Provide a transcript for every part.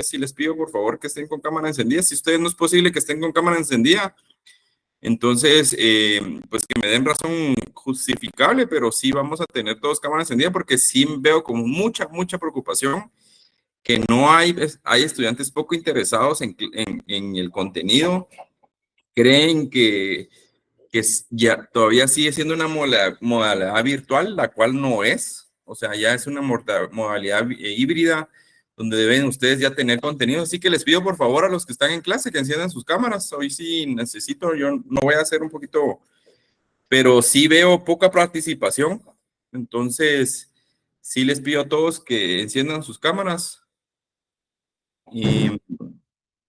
sí les pido por favor que estén con cámara encendida. Si ustedes no es posible que estén con cámara encendida, entonces, pues que me den razón justificable, pero sí vamos a tener todos cámara encendida porque sí veo con mucha preocupación que no hay estudiantes poco interesados en el contenido, creen que ya todavía sigue siendo una modalidad virtual, la cual no es, o sea, ya es una modalidad híbrida, donde deben ustedes ya tener contenido, así que les pido por favor a los que están en clase que enciendan sus cámaras, hoy sí necesito, yo no voy a hacer un poquito, pero sí veo poca participación, entonces sí les pido a todos que enciendan sus cámaras, y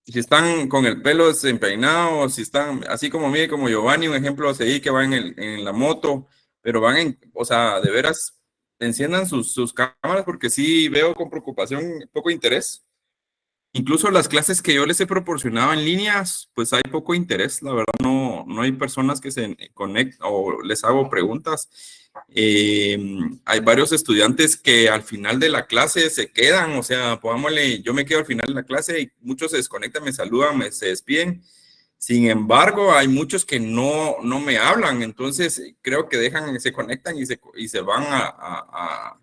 si están con el pelo desempeinados, si están así como mire, como Giovanni, un ejemplo a seguir que va en la moto, pero o sea, de veras, enciendan sus cámaras porque sí veo con preocupación poco interés. Incluso las clases que yo les he proporcionado en líneas, pues hay poco interés, la verdad, no hay personas que se conecten o les hago preguntas. Hay varios estudiantes que al final de la clase se quedan, o sea, pongámosle, yo me quedo al final de la clase y muchos se desconectan, me saludan, se despiden. Sin embargo, hay muchos que no me hablan, entonces creo que se conectan y se van a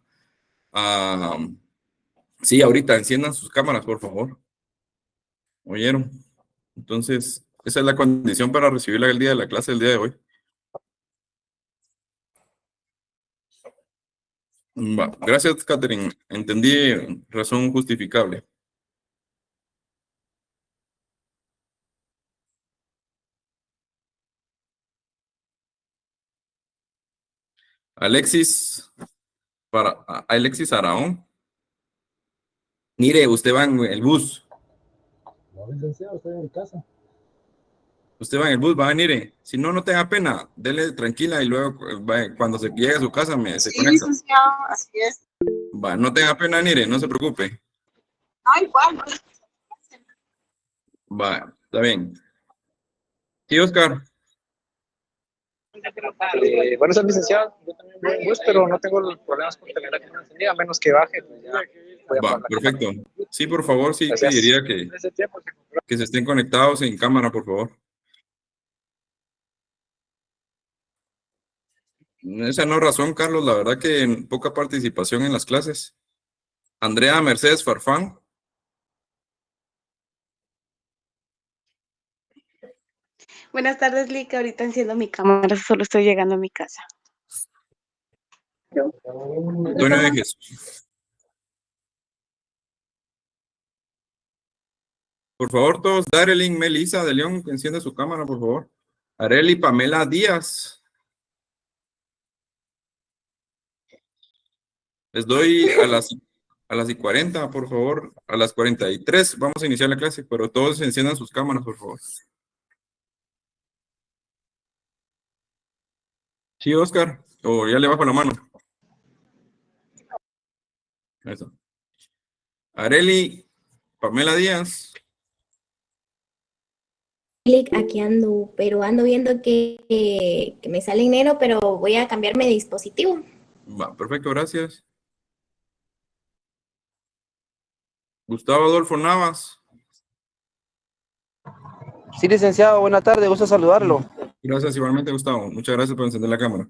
sí, ahorita enciendan sus cámaras, por favor. ¿Oyeron? Entonces, esa es la condición para recibirla el día de la clase el día de hoy. Va. Gracias, Catherine. Entendí razón justificable. Alexis, Alexis Araón. Mire, usted va en el bus. No, licenciado, estoy en casa. Usted va en el bus, va a venir. Si no, no tenga pena, dele tranquila y luego cuando se llegue a su casa se conecta. Sí, licenciado, así es. Va, no tenga pena, Nire, no se preocupe. No, igual. No. Va, está bien. Sí, Oscar. Bueno, ser licenciado, yo también voy en bus, pero no tengo problemas con tener la cámara encendida, a menos que baje, pues ya voy a Va, apagar la perfecto. cámara. Sí, por favor, sí Gracias. pediría que se estén conectados en cámara, por favor. Esa no es razón, Carlos. La verdad que poca participación en las clases. Andrea Mercedes Farfán. Buenas tardes, Lick. Ahorita enciendo mi cámara, solo estoy llegando a mi casa. Antonio de Jesús. Por favor, todos, Darelyn Melissa de León, que encienda su cámara, por favor. Areli Pamela Díaz. Les doy a las y 40, por favor. A las 43 vamos a iniciar la clase, pero todos enciendan sus cámaras, por favor. Sí, Oscar. O ya le bajo la mano. Eso. Areli Pamela Díaz. Aquí ando, pero ando viendo que me sale enero, pero voy a cambiarme de dispositivo. Va, perfecto, gracias. Gustavo Adolfo Navas. Sí, licenciado, buena tarde, gusto saludarlo. Gracias, igualmente, Gustavo. Muchas gracias por encender la cámara.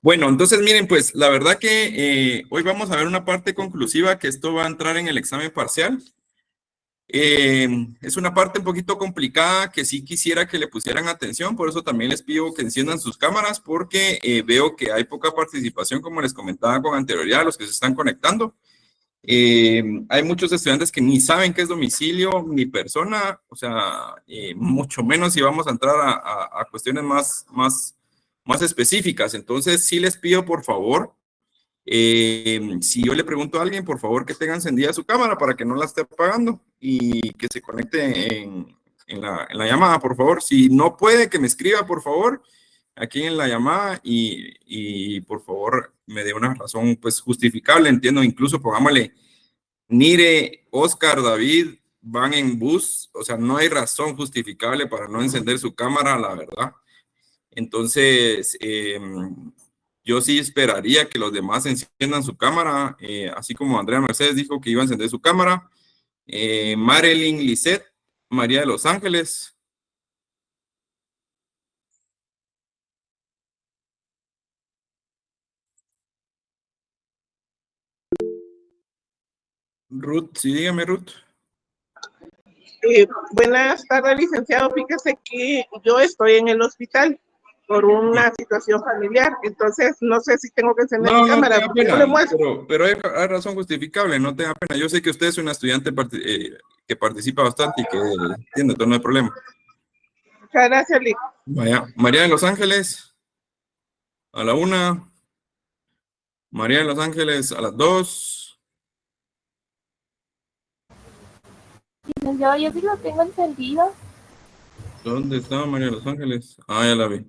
Bueno, entonces miren, pues la verdad que hoy vamos a ver una parte conclusiva, que esto va a entrar en el examen parcial. Es una parte un poquito complicada que sí quisiera que le pusieran atención, por eso también les pido que enciendan sus cámaras, porque veo que hay poca participación, como les comentaba con anterioridad, los que se están conectando. Hay muchos estudiantes que ni saben qué es domicilio ni persona, o sea, mucho menos si vamos a entrar a cuestiones más específicas. Entonces, sí les pido, por favor, si yo le pregunto a alguien, por favor, que tenga encendida su cámara para que no la esté apagando y que se conecte en la llamada, por favor. Si no puede, que me escriba, por favor, aquí en la llamada y por favor, me dé una razón, pues, justificable. Entiendo, incluso pongámosle, Nire, Oscar, David, van en bus, o sea, no hay razón justificable para no encender su cámara, la verdad. Entonces, yo sí esperaría que los demás enciendan su cámara, así como Andrea Mercedes dijo que iba a encender su cámara. Marilyn Lisset, María de los Ángeles. Ruth, sí, dígame, Ruth. Buenas tardes, licenciado. Fíjese que yo estoy en el hospital por una situación familiar, entonces no sé si tengo que encender mi cámara. No tenga Yo le pena, muestro. pero hay razón justificable, no tenga pena. Yo sé que usted es una estudiante que participa bastante y que entiende, entonces no hay problema. Muchas gracias, Lic. Vaya, María de los Ángeles, a la 1. María de los Ángeles, a las 2. Yo sí lo tengo encendido. ¿Dónde está María de los Ángeles? Ah, ya la vi.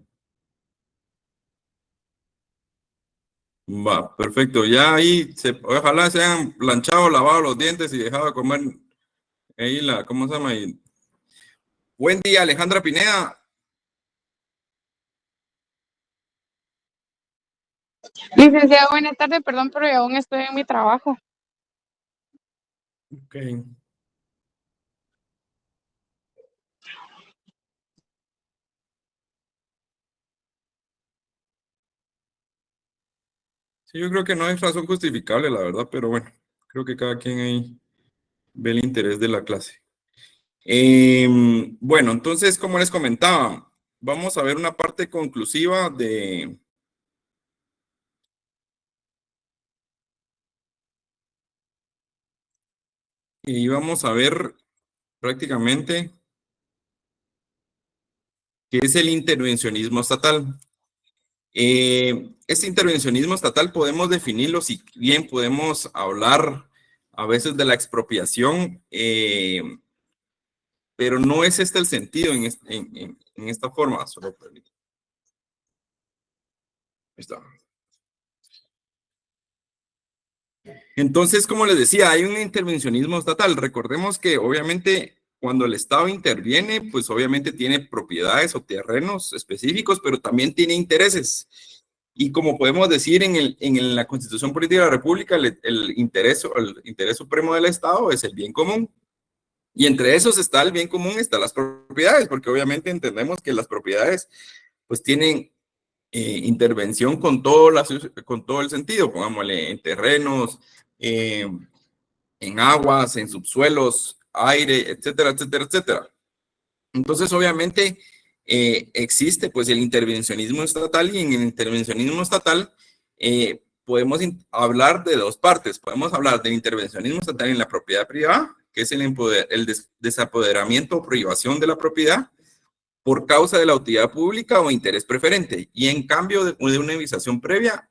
Va, perfecto. Ya ahí, ojalá se hayan planchado, lavado los dientes y dejado de comer ahí ¿cómo se llama ahí? Buen día, Alejandra Pineda. Licenciado, buenas tardes, perdón, pero yo aún estoy en mi trabajo. Ok. Sí, yo creo que no es razón justificable, la verdad, pero bueno, creo que cada quien ahí ve el interés de la clase. Bueno, entonces, como les comentaba, vamos a ver una parte conclusiva y vamos a ver prácticamente qué es el intervencionismo estatal. Este intervencionismo estatal podemos definirlo, si bien podemos hablar a veces de la expropiación, pero no es este el sentido en esta forma. Solo permítame. Ahí está. Entonces, como les decía, hay un intervencionismo estatal. Recordemos que obviamente cuando el Estado interviene, pues obviamente tiene propiedades o terrenos específicos, pero también tiene intereses. Y como podemos decir en la Constitución Política de la República, el interés supremo del Estado es el bien común. Y entre esos está el bien común, están las propiedades, porque obviamente entendemos que las propiedades pues tienen intervención con todo el sentido, pongámosle en terrenos, en aguas, en subsuelos, aire, etcétera, etcétera, etcétera. Entonces, obviamente, existe pues el intervencionismo estatal, y en el intervencionismo estatal podemos hablar de dos partes. Podemos hablar del intervencionismo estatal en la propiedad privada, que es el desapoderamiento o privación de la propiedad por causa de la utilidad pública o interés preferente. Y en cambio de una avisación previa,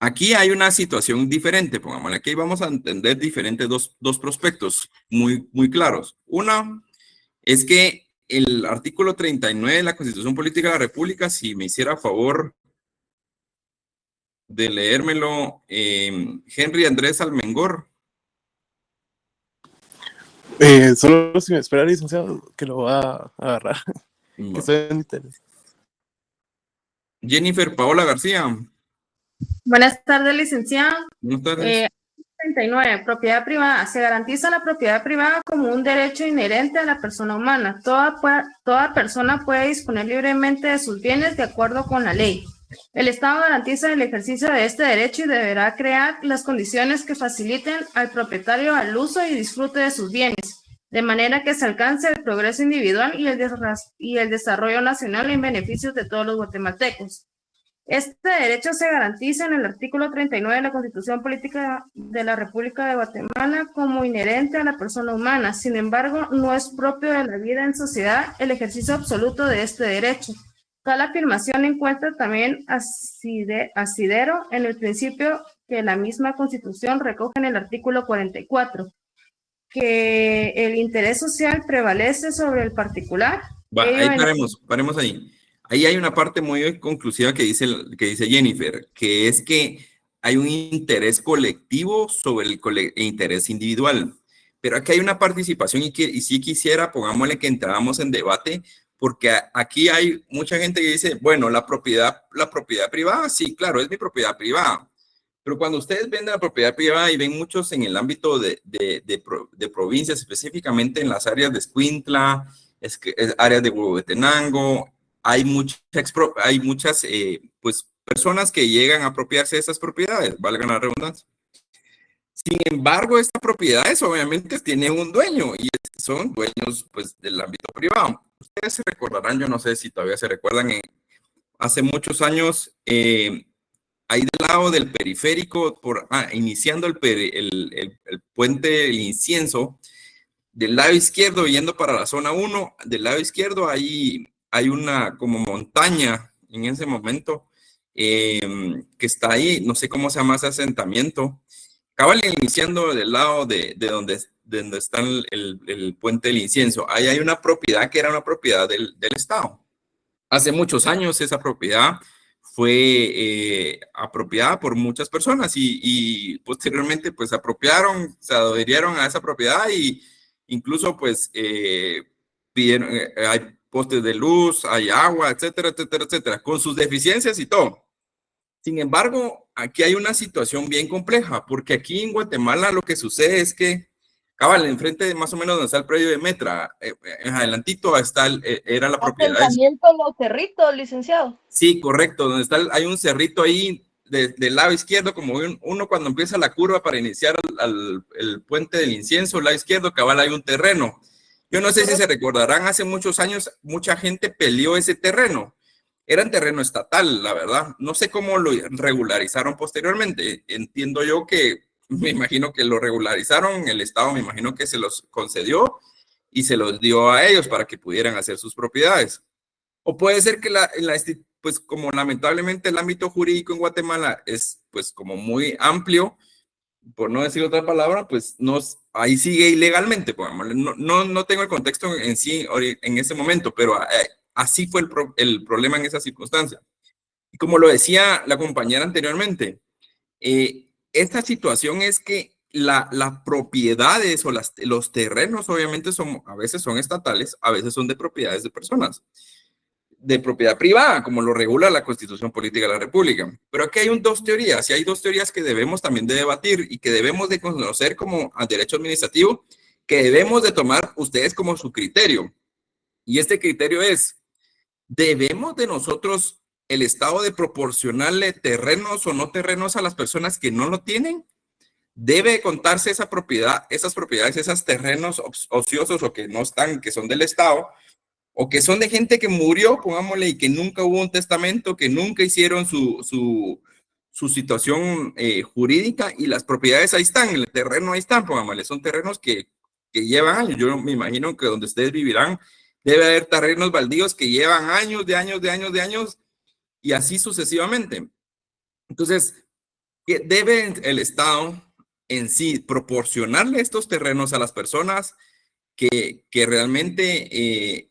aquí hay una situación diferente. Pongámosle, aquí vamos a entender diferentes dos prospectos muy, muy claros. Una es que el artículo 39 de la Constitución Política de la República, si me hiciera favor de leérmelo, Henry Andrés Almengor. Solo si me espera, licenciado, que lo va a agarrar. Que estoy en interés. Jennifer Paola García. Buenas tardes, licenciado. Buenas tardes. 39. Propiedad privada. Se garantiza la propiedad privada como un derecho inherente a la persona humana. Toda persona puede disponer libremente de sus bienes de acuerdo con la ley. El Estado garantiza el ejercicio de este derecho y deberá crear las condiciones que faciliten al propietario al uso y disfrute de sus bienes, de manera que se alcance el progreso individual y el desarrollo nacional en beneficio de todos los guatemaltecos. Este derecho se garantiza en el artículo 39 de la Constitución Política de la República de Guatemala como inherente a la persona humana. Sin embargo, no es propio de la vida en sociedad el ejercicio absoluto de este derecho. Tal afirmación encuentra también asidero en el principio que la misma Constitución recoge en el artículo 44, que el interés social prevalece sobre el particular. Ahí paremos ahí. Ahí hay una parte muy conclusiva que dice Jennifer, que es que hay un interés colectivo sobre el interés individual. Pero aquí hay una participación y sí quisiera, pongámosle que entráramos en debate, porque aquí hay mucha gente que dice, bueno, la propiedad privada, sí, claro, es mi propiedad privada, Pero cuando ustedes ven la propiedad privada y ven muchos en el ámbito de provincias, específicamente en las áreas de Escuintla, áreas de Huehuetenango, hay muchas pues, personas que llegan a apropiarse de esas propiedades, valgan la redundancia. Sin embargo, estas propiedades obviamente tienen un dueño y son dueños pues, del ámbito privado. Ustedes se recordarán, yo no sé si todavía se recuerdan, hace muchos años, ahí del lado del periférico, iniciando el puente del Incienso, del lado izquierdo, yendo para la zona 1, del lado izquierdo hay una como montaña en ese momento que está ahí, no sé cómo se llama ese asentamiento, cabal iniciando del lado de donde está el puente del Incienso. Ahí hay una propiedad que era una propiedad del Estado. Hace muchos años esa propiedad fue apropiada por muchas personas y posteriormente pues apropiaron, se adherieron a esa propiedad y incluso pues pidieron, hay postes de luz, hay agua, etcétera, etcétera, etcétera, con sus deficiencias y todo. Sin embargo, aquí hay una situación bien compleja, porque aquí en Guatemala lo que sucede es que, cabal, enfrente de más o menos donde está el predio de Metra, adelantito está era la propiedad. Asentamiento Los Cerritos, licenciado. Sí, correcto, donde está hay un cerrito ahí del lado izquierdo, como uno cuando empieza la curva para iniciar el puente del Incienso, al lado izquierdo, cabal, hay un terreno. Yo no sé si se recordarán, hace muchos años mucha gente peleó ese terreno. Era un terreno estatal, la verdad. No sé cómo lo regularizaron posteriormente. Entiendo yo que, me imagino que lo regularizaron, el Estado me imagino que se los concedió y se los dio a ellos para que pudieran hacer sus propiedades. O puede ser que pues como lamentablemente el ámbito jurídico en Guatemala es pues como muy amplio, por no decir otra palabra, pues ahí sigue ilegalmente. No tengo el contexto en sí en ese momento, pero así fue el problema en esa circunstancia. Y como lo decía la compañera anteriormente, esta situación es que las propiedades o los terrenos obviamente a veces son estatales, a veces son de propiedades de personas, de propiedad privada, como lo regula la Constitución Política de la República. Pero aquí hay dos teorías, y hay dos teorías que debemos también de debatir y que debemos de conocer como al derecho administrativo, que debemos de tomar ustedes como su criterio. Y este criterio es, ¿debemos de nosotros, el Estado, de proporcionarle terrenos o no terrenos a las personas que no lo tienen? ¿Debe contarse esas propiedades, esos terrenos ociosos o que no están, que son del Estado, o que son de gente que murió, pongámosle, y que nunca hubo un testamento, que nunca hicieron su situación jurídica, y las propiedades ahí están, el terreno ahí están, pongámosle, son terrenos que llevan años? Yo me imagino que donde ustedes vivirán debe haber terrenos baldíos que llevan años, de años, y así sucesivamente. Entonces, ¿debe el Estado en sí proporcionarle estos terrenos a las personas que realmente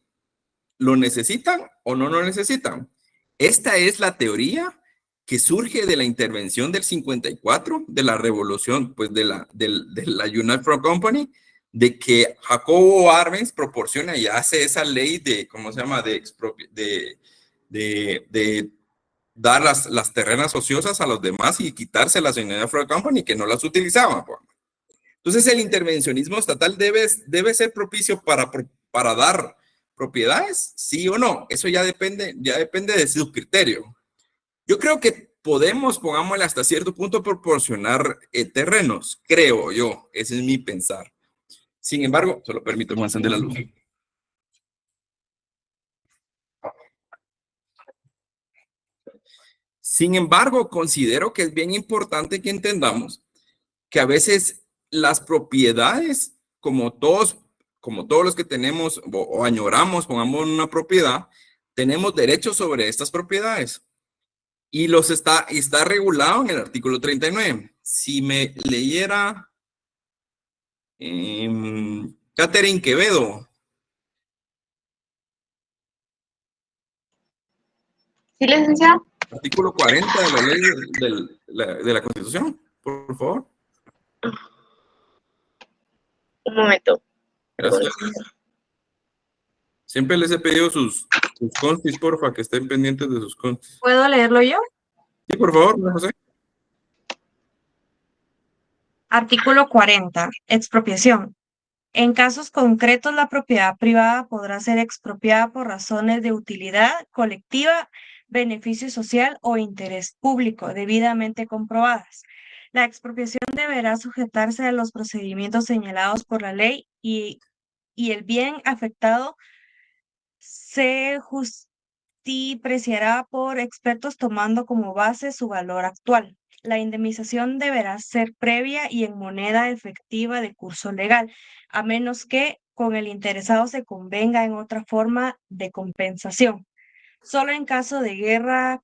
lo necesitan o no lo necesitan? Esta es la teoría que surge de la intervención del 54, de la revolución, pues de la United Fruit Company, de que Jacobo Arbenz proporciona y hace esa ley de, ¿cómo se llama?, de dar las terrenas ociosas a los demás y quitárselas a la United Fruit Company, que no las utilizaban. Entonces, el intervencionismo estatal debe ser propicio para dar propiedades, ¿sí o no? Eso ya depende de su criterio. Yo creo que podemos, pongámosle hasta cierto punto, proporcionar terrenos, creo yo, ese es mi pensar. Sin embargo, solo permítame encender la luz. Sin embargo, considero que es bien importante que entendamos que a veces las propiedades, como todos los que tenemos o añoramos, pongamos una propiedad, tenemos derechos sobre estas propiedades. Y está regulado en el artículo 39. Si me leyera Catherine Quevedo. Sí, licenciado. Artículo 40 de la ley de la Constitución, por favor. Un momento. Gracias. Siempre les he pedido sus constis, porfa, que estén pendientes de sus constis. ¿Puedo leerlo yo? Sí, por favor, José. Artículo 40. Expropiación. En casos concretos, la propiedad privada podrá ser expropiada por razones de utilidad colectiva, beneficio social o interés público debidamente comprobadas. La expropiación deberá sujetarse a los procedimientos señalados por la ley y el bien afectado se justipreciará por expertos tomando como base su valor actual. La indemnización deberá ser previa y en moneda efectiva de curso legal, a menos que con el interesado se convenga en otra forma de compensación. Solo en caso de guerra,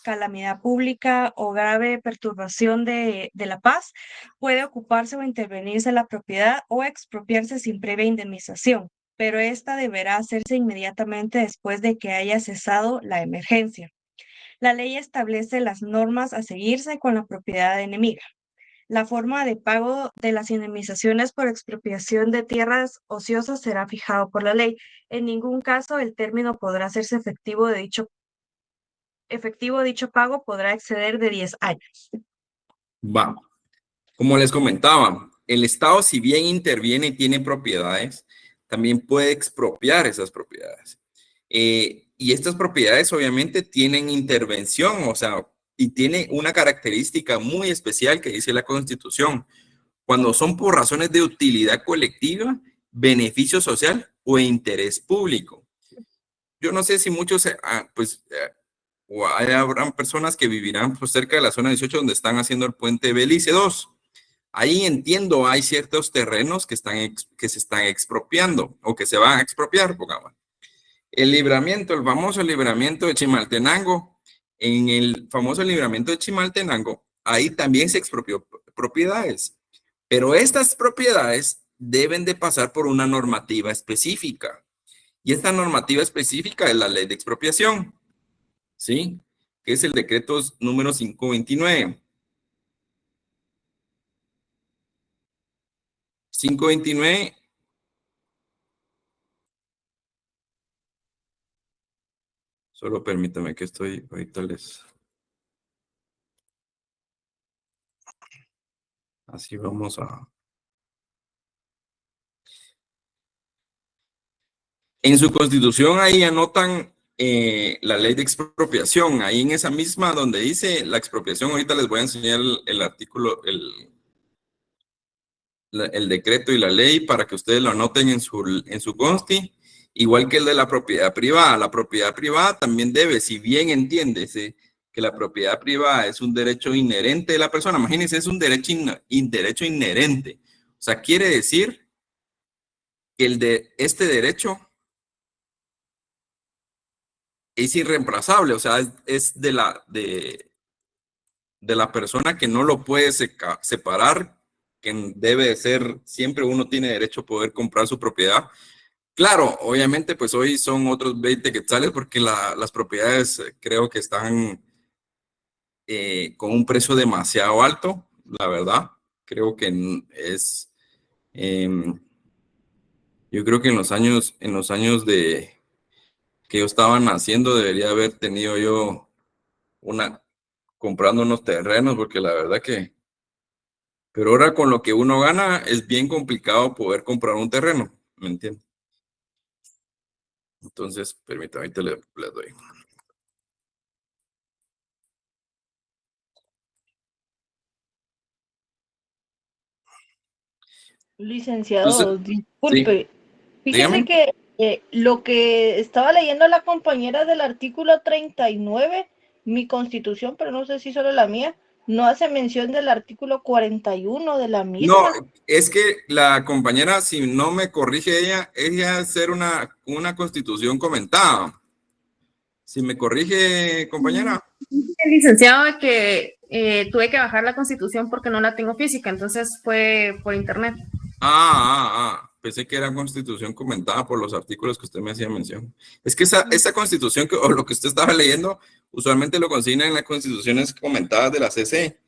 calamidad pública o grave perturbación de la paz, puede ocuparse o intervenirse la propiedad o expropiarse sin previa indemnización, pero esta deberá hacerse inmediatamente después de que haya cesado la emergencia. La ley establece las normas a seguirse con la propiedad enemiga. La forma de pago de las indemnizaciones por expropiación de tierras ociosas será fijado por la ley. En ningún caso el término podrá hacerse efectivo dicho pago podrá exceder de 10 años. Va. Como les comentaba, el Estado, si bien interviene y tiene propiedades, también puede expropiar esas propiedades. Y estas propiedades obviamente tienen intervención, o sea, y tiene una característica muy especial que dice la Constitución. Cuando son por razones de utilidad colectiva, beneficio social o interés público. Yo no sé si muchos, o habrán personas que vivirán pues, cerca de la zona 18 donde están haciendo el puente Belice 2. Ahí entiendo, hay ciertos terrenos que se están expropiando o que se van a expropiar, pongamos. El famoso libramiento de Chimaltenango, en el famoso libramiento de Chimaltenango, ahí también se expropió propiedades, pero estas propiedades deben de pasar por una normativa específica, y esta normativa específica es la ley de expropiación, ¿sí? Que es el decreto número 529. 529. Solo permítame que estoy, ahorita les... Así vamos a... En su constitución ahí anotan la ley de expropiación. Ahí en esa misma donde dice la expropiación, ahorita les voy a enseñar el artículo, el decreto y la ley para que ustedes lo anoten en su consti. Igual que el de la propiedad privada. La propiedad privada también debe, si bien entiéndese que la propiedad privada es un derecho inherente de la persona, imagínense, es un derecho inherente. O sea, quiere decir que este derecho es irreemplazable, o sea, es de la persona que no lo puede separar, que debe de ser, siempre uno tiene derecho a poder comprar su propiedad. Claro, obviamente, pues hoy son otros 20 quetzales porque las propiedades creo que están con un precio demasiado alto, la verdad. Creo que es, yo creo que en los años que yo estaba naciendo debería haber tenido yo comprando unos terrenos, porque la verdad que, pero ahora con lo que uno gana es bien complicado poder comprar un terreno, ¿me entiendes? Entonces, permítame, ahorita le doy. Licenciado, disculpe. Sí, Fíjese dígame. que lo que estaba leyendo la compañera del artículo 39, mi constitución, pero no sé si solo la mía, no hace mención del artículo 41 de la misma. No, es que la compañera, si no me corrige ella hacer una constitución comentada. Si me corrige, compañera. El licenciado, que tuve que bajar la Constitución porque no la tengo física, entonces fue por internet. Pensé que era constitución comentada por los artículos que usted me hacía mención. Es que esa constitución, o lo que usted estaba leyendo, usualmente lo consigna en las constituciones comentadas de la CC.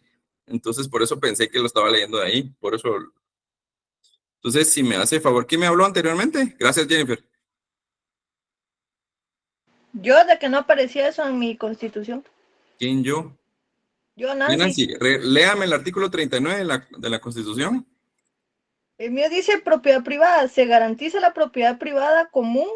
Entonces, por eso pensé que lo estaba leyendo de ahí. Por eso. Entonces, si me hace favor, ¿quién me habló anteriormente? Gracias, Jennifer. Yo, de que no aparecía eso en mi constitución. ¿Quién, yo? Yo, Nancy, Nancy. léame el artículo 39 de la Constitución. El mío dice propiedad privada. Se garantiza la propiedad privada común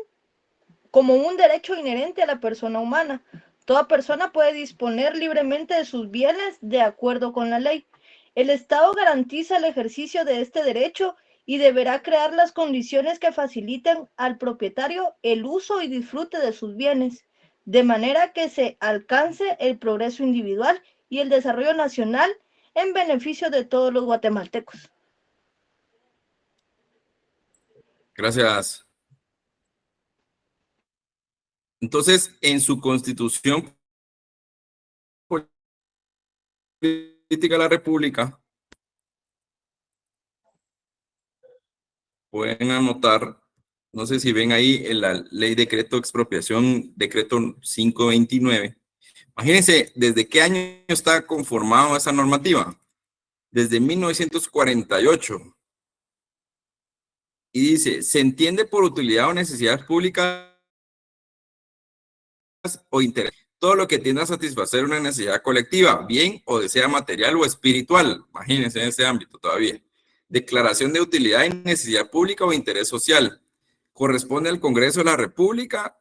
como un derecho inherente a la persona humana. Toda persona puede disponer libremente de sus bienes de acuerdo con la ley. El Estado garantiza el ejercicio de este derecho y deberá crear las condiciones que faciliten al propietario el uso y disfrute de sus bienes, de manera que se alcance el progreso individual y el desarrollo nacional en beneficio de todos los guatemaltecos. Gracias. Entonces, en su Constitución Política de la República, pueden anotar, no sé si ven ahí en la Ley Decreto de Expropiación, Decreto 529. Imagínense, ¿desde qué año está conformado esa normativa? Desde 1948. Y dice, se entiende por utilidad o necesidad pública o interés, todo lo que tienda a satisfacer una necesidad colectiva, bien o sea material o espiritual. Imagínense en ese ámbito todavía. Declaración de utilidad y necesidad pública o interés social. Corresponde al Congreso de la República.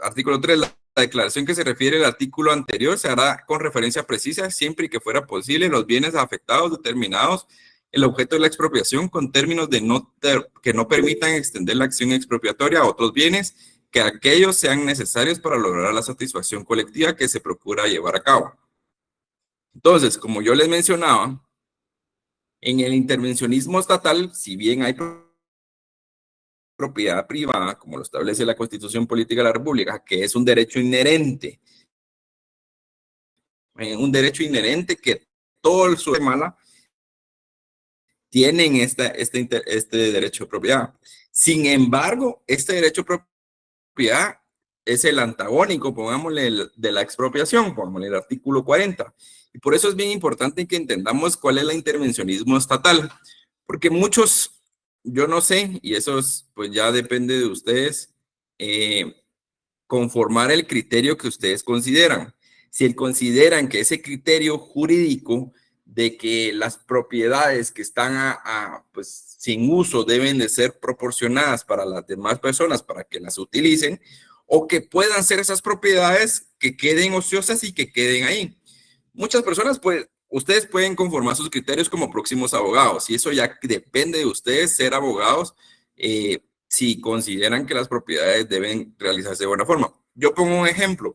Artículo 3, la declaración que se refiere al artículo anterior se hará con referencia precisa siempre y que fuera posible los bienes afectados determinados el objeto de la expropiación con términos que no permitan extender la acción expropiatoria a otros bienes que aquellos sean necesarios para lograr la satisfacción colectiva que se procura llevar a cabo. Entonces, como yo les mencionaba, en el intervencionismo estatal, si bien hay propiedad privada, como lo establece la Constitución Política de la República, que es un derecho inherente, que todo el Guatemala tienen este derecho de propiedad. Sin embargo, este derecho de propiedad es el antagónico, pongámosle, de la expropiación, pongámosle el artículo 40. Y por eso es bien importante que entendamos cuál es el intervencionismo estatal, porque muchos, yo no sé, y eso pues ya depende de ustedes, conformar el criterio que ustedes consideran. Si consideran que ese criterio jurídico de que las propiedades que están pues, sin uso deben de ser proporcionadas para las demás personas para que las utilicen, o que puedan ser esas propiedades que queden ociosas y que queden ahí. Muchas personas, pues, ustedes pueden conformar sus criterios como próximos abogados, y eso ya depende de ustedes ser abogados, si consideran que las propiedades deben realizarse de buena forma. Yo pongo un ejemplo.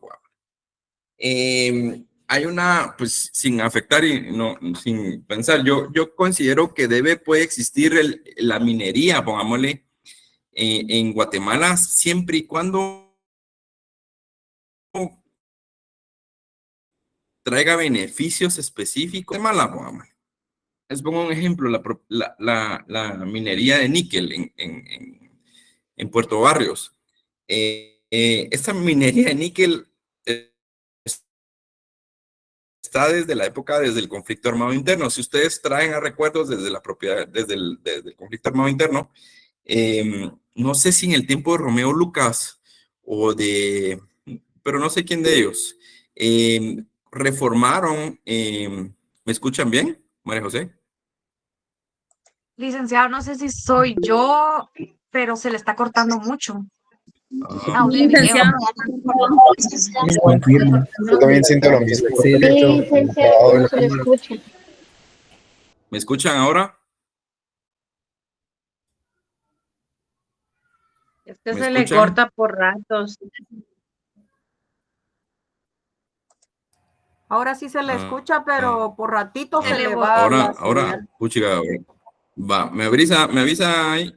Hay una, pues sin afectar y no, sin pensar, yo considero que puede existir la minería, pongámosle, en Guatemala, siempre y cuando traiga beneficios específicos. Guatemala, pongámosle. Les pongo un ejemplo, la minería de níquel en Puerto Barrios. Esta minería de níquel está desde el conflicto armado interno. Si ustedes traen a recuerdos desde la propiedad, desde el conflicto armado interno, no sé si en el tiempo de Romeo Lucas pero no sé quién de ellos, reformaron, ¿me escuchan bien, María José? Licenciado, no sé si soy yo, pero se le está cortando mucho. Licenciado. Confirmo. Yo también siento lo mismo. Sí, licenciado, se le escucha. ¿Me escuchan ahora? Es que ¿Me se le escuchan? corta por ratos. Ahora sí se le escucha, pero por ratito se le va. Ahora, puchiga, va, me avisa ahí.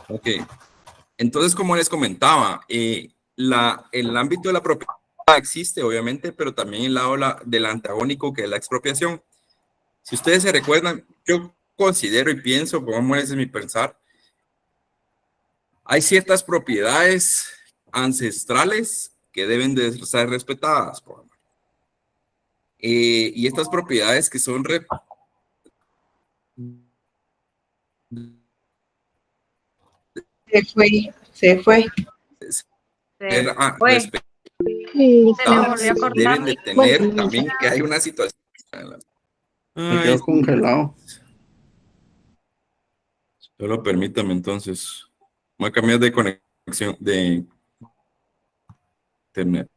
Ok. Entonces, como les comentaba, el ámbito de la propiedad existe, obviamente, pero también el lado del antagónico, que es la expropiación. Si ustedes se recuerdan, yo considero y pienso, pongámosle, ese es mi pensar, hay ciertas propiedades ancestrales que deben de ser respetadas, por ejemplo. Y estas propiedades que son Se fue. Se le volvió a cortar. Deben de tener también que hay una situación. Me quedo congelado. Solo permítame entonces. Voy a cambiar de conexión de internet.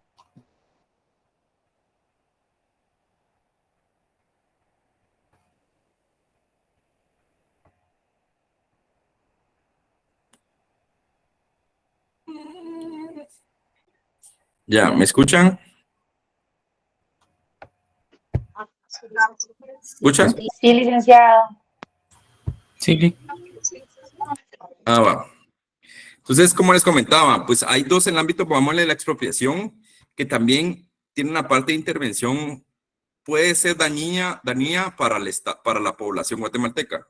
Ya, ¿me escuchan? ¿Escuchan? Sí, licenciado. Sí. Va. Entonces, como les comentaba, pues hay dos en el ámbito, pongámosle la expropiación, que también tiene una parte de intervención, puede ser dañina para la población guatemalteca.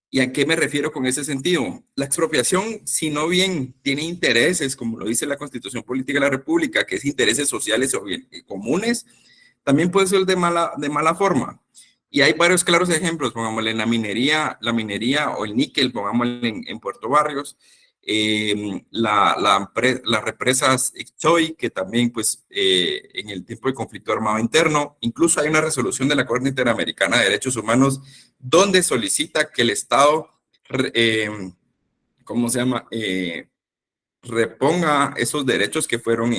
¿Y a qué me refiero con ese sentido? La expropiación, si no bien tiene intereses, como lo dice la Constitución Política de la República, que es intereses sociales o bien comunes, también puede ser de mala forma. Y hay varios claros ejemplos, pongámosle en la minería o el níquel, pongámosle en Puerto Barrios, las represas Ixtoy, que también pues en el tiempo de conflicto armado interno, incluso hay una resolución de la Corte Interamericana de Derechos Humanos donde solicita que el Estado, reponga esos derechos que fueron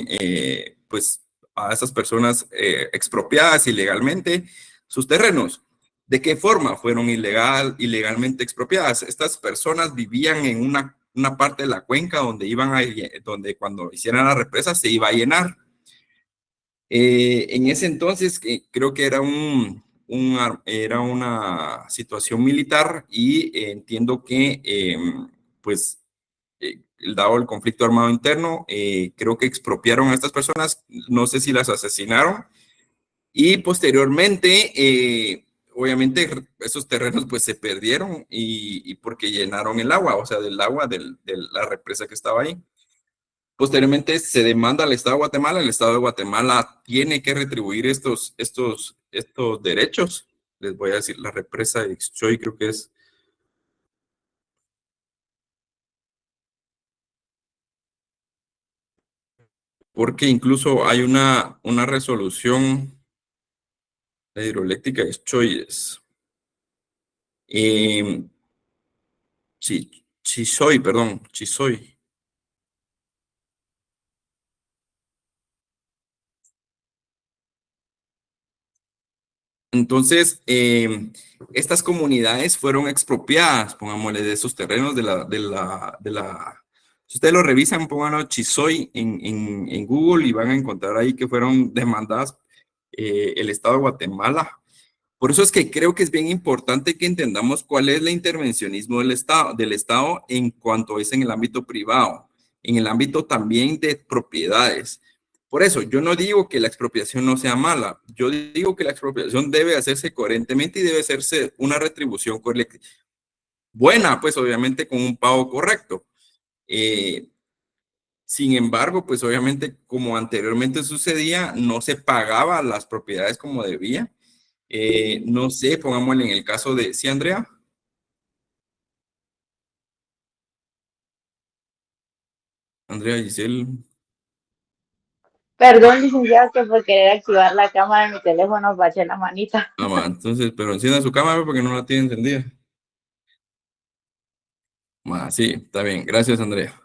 pues a esas personas expropiadas ilegalmente sus terrenos. ¿De qué forma fueron ilegalmente expropiadas? Estas personas vivían en una parte de la cuenca donde cuando hicieran la represa se iba a llenar. En ese entonces creo que era una situación militar y entiendo que dado el conflicto armado interno, creo que expropiaron a estas personas, no sé si las asesinaron, y posteriormente, obviamente, esos terrenos pues se perdieron y porque llenaron el agua, o sea, del agua de la represa que estaba ahí. Posteriormente se demanda al Estado de Guatemala, el Estado de Guatemala tiene que retribuir estos derechos. Les voy a decir, la represa de Ixtoy creo que es. Porque incluso hay una resolución de hidroeléctrica de Ixtoyes. Chisoy. Entonces, estas comunidades fueron expropiadas, pongámosle, de esos terrenos si ustedes lo revisan, pónganlo Chisoy en Google y van a encontrar ahí que fueron demandadas el Estado de Guatemala. Por eso es que creo que es bien importante que entendamos cuál es el intervencionismo del Estado en cuanto es en el ámbito privado, en el ámbito también de propiedades. Por eso, yo no digo que la expropiación no sea mala, yo digo que la expropiación debe hacerse coherentemente y debe hacerse una retribución buena, pues obviamente con un pago correcto. Sin embargo, pues obviamente como anteriormente sucedía, no se pagaba las propiedades como debía. No sé, pongámosle en el caso de... ¿Sí, Andrea? Andrea Giselle. Perdón, licenciado, que por querer activar la cámara de mi teléfono baché la manita. Entonces, pero encienda su cámara porque no la tiene encendida. Sí, está bien. Gracias, Andrea.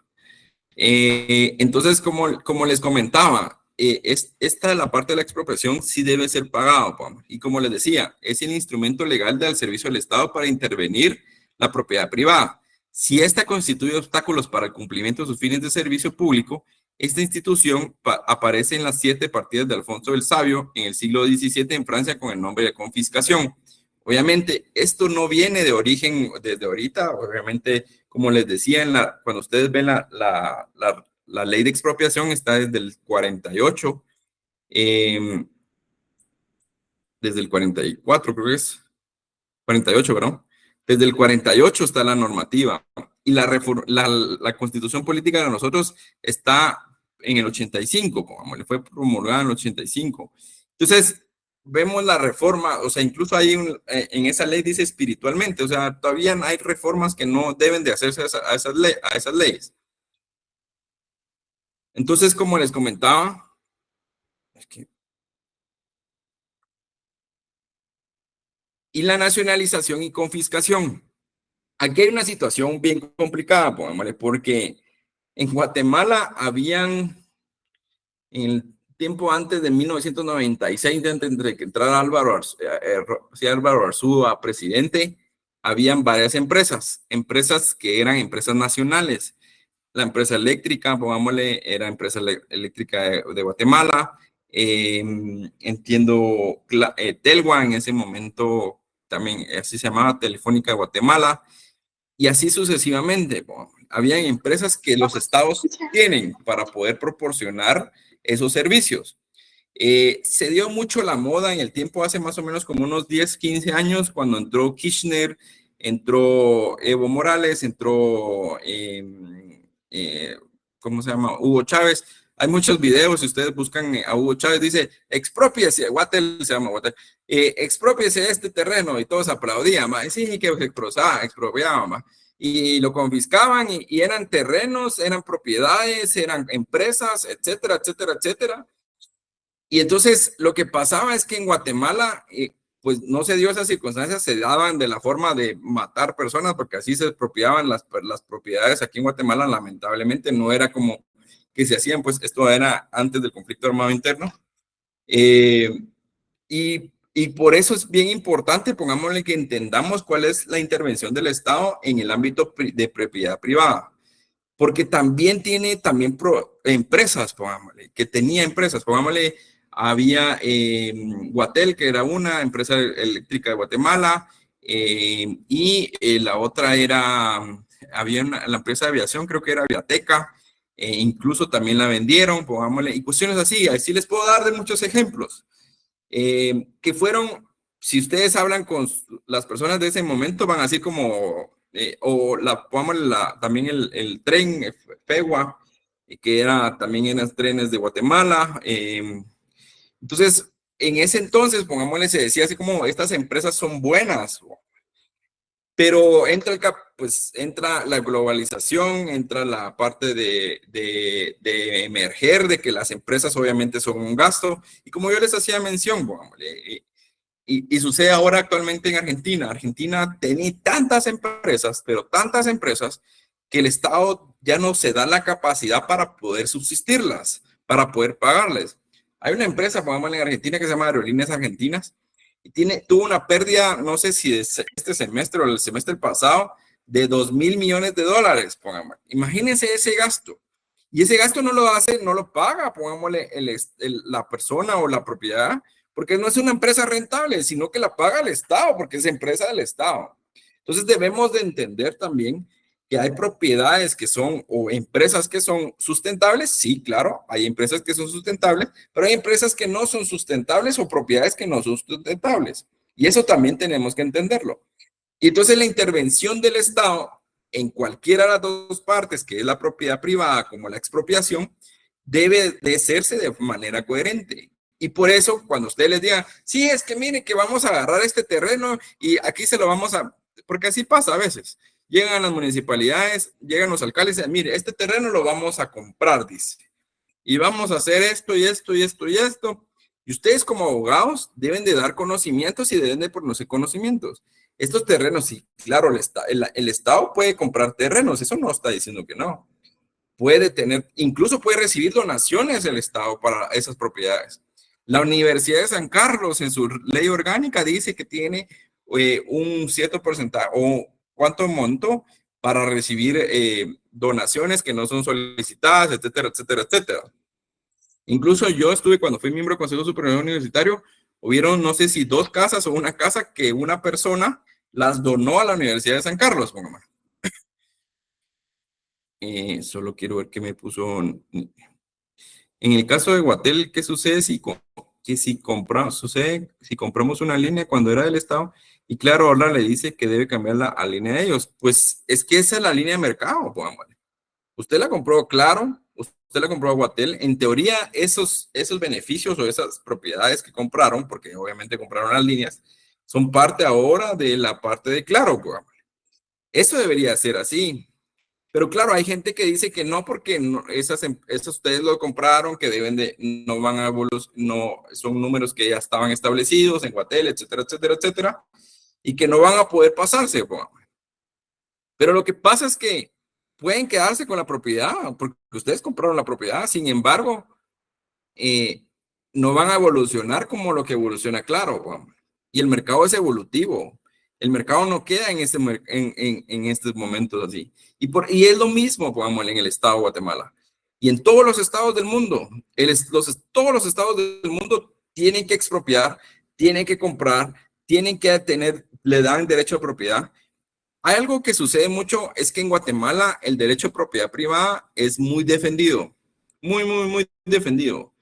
Entonces, como les comentaba, esta la parte de la expropiación sí debe ser pagado, y como les decía, es el instrumento legal del servicio del Estado para intervenir la propiedad privada. Si esta constituye obstáculos para el cumplimiento de sus fines de servicio público, esta institución aparece en las 7 partidas de Alfonso el Sabio en el siglo XVII en Francia con el nombre de confiscación. Obviamente, esto no viene de origen desde ahorita, obviamente, como les decía, cuando ustedes ven la ley de expropiación está desde el 48, desde el 44 creo que es, 48, ¿verdad? Desde el 48 está la normativa y la Constitución Política de nosotros está en el 85, como le fue promulgada en el 85. Entonces, vemos la reforma, o sea, incluso hay en esa ley dice espiritualmente, o sea, todavía hay reformas que no deben de hacerse a esas leyes. Entonces, como les comentaba, Y la nacionalización y confiscación. Aquí hay una situación bien complicada, pongámosle, porque en Guatemala habían, en el tiempo antes de 1996, entre que entrara Álvaro Arzúa presidente, habían varias empresas que eran empresas nacionales. La empresa eléctrica, pongámosle, era empresa eléctrica de Guatemala. Entiendo, Telgua en ese momento también, así se llamaba, Telefónica de Guatemala, y así sucesivamente. Habían empresas que los estados tienen para poder proporcionar esos servicios. Se dio mucho la moda en el tiempo, hace más o menos como unos 10, 15 años, cuando entró Kirchner, entró Evo Morales, entró, ¿cómo se llama? Hugo Chávez. Hay muchos videos, si ustedes buscan a Hugo Chávez, dice, exprópiese, Guatel se llama Guatel, exprópiese este terreno, y todos aplaudían, ma. Sí, que expropiaban, ma. Y lo confiscaban, y eran terrenos, eran propiedades, eran empresas, etcétera, etcétera, etcétera. Y entonces lo que pasaba es que en Guatemala, pues no se dio esas circunstancias, se daban de la forma de matar personas, porque así se expropiaban las propiedades aquí en Guatemala. Lamentablemente no era como que se hacían, pues esto era antes del conflicto armado interno. Y por eso es bien importante, pongámosle, que entendamos cuál es la intervención del Estado en el ámbito de propiedad privada. Porque también tiene empresas, pongámosle, que tenía empresas, pongámosle, había Guatel, que era una empresa eléctrica de Guatemala, y la otra era, había la empresa de aviación, creo que era Aviateca, incluso también la vendieron, pongámosle, y cuestiones así. Así les puedo dar de muchos ejemplos, que fueron, si ustedes hablan con las personas de ese momento, van a decir como, pongámosle también el tren FEGUA, que era también en los trenes de Guatemala. Entonces, en ese entonces, pongámosle, se decía así como, estas empresas son buenas, pero entra la globalización, entra la parte de emerger, de que las empresas obviamente son un gasto, y como yo les hacía mención, pongámosle, y sucede ahora actualmente en Argentina. Argentina tiene tantas empresas, pero tantas empresas, que el Estado ya no se da la capacidad para poder subsistirlas, para poder pagarles. Hay una empresa, pongámosle, en Argentina, que se llama Aerolíneas Argentinas, y tuvo una pérdida, no sé si este semestre o el semestre pasado, de $2.000 millones, pongámosle. Imagínense ese gasto. Y ese gasto no lo paga, pongámosle, la persona o la propiedad, porque no es una empresa rentable, sino que la paga el Estado, porque es empresa del Estado. Entonces debemos de entender también que hay propiedades que son, o empresas que son sustentables. Sí, claro, hay empresas que son sustentables, pero hay empresas que no son sustentables, o propiedades que no son sustentables. Y eso también tenemos que entenderlo. Y entonces la intervención del Estado en cualquiera de las dos partes, que es la propiedad privada como la expropiación, debe de hacerse de manera coherente. Y por eso, cuando ustedes les digan, sí, es que miren que vamos a agarrar este terreno y aquí se lo vamos a... Porque así pasa a veces. Llegan las municipalidades, llegan los alcaldes y dicen, mire, este terreno lo vamos a comprar, dice. Y vamos a hacer esto y esto y esto y esto. Y ustedes como abogados deben de dar conocimientos y deben de conocer conocimientos. Estos terrenos, sí, claro, el Estado puede comprar terrenos, eso no está diciendo que no. Puede tener, incluso puede recibir donaciones del Estado para esas propiedades. La Universidad de San Carlos, en su ley orgánica, dice que tiene un cierto porcentaje o cuánto monto para recibir donaciones que no son solicitadas, etcétera, etcétera, etcétera. Incluso yo estuve, cuando fui miembro del Consejo Superior Universitario, hubieron, no sé si 2 casas o una casa que una persona las donó a la Universidad de San Carlos, póngame. Solo quiero ver qué me puso. En el caso de Guatel, ¿qué sucede si compramos una línea cuando era del Estado? Y claro, ahora le dice que debe cambiarla a línea de ellos. Pues es que esa es la línea de mercado, póngame. Usted la compró, claro, usted la compró a Guatel. En teoría, esos beneficios o esas propiedades que compraron, porque obviamente compraron las líneas, son parte ahora de la parte de Claro, póngame. Eso debería ser así. Pero claro, hay gente que dice que no, porque no, esas ustedes lo compraron, que deben de, no van a evolucionar, no, son números que ya estaban establecidos en Guatel, etcétera, etcétera, etcétera, y que no van a poder pasarse. Pero lo que pasa es que pueden quedarse con la propiedad, porque ustedes compraron la propiedad, sin embargo, no van a evolucionar como lo que evoluciona Claro. Y el mercado es evolutivo. El mercado no queda en estos momentos así. Y es lo mismo, en el estado de Guatemala. Y en todos los estados del mundo. Todos los estados del mundo tienen que expropiar, tienen que comprar, tienen que tener, le dan derecho a propiedad. Hay algo que sucede mucho, es que en Guatemala el derecho a propiedad privada es muy defendido. Muy, muy, muy defendido.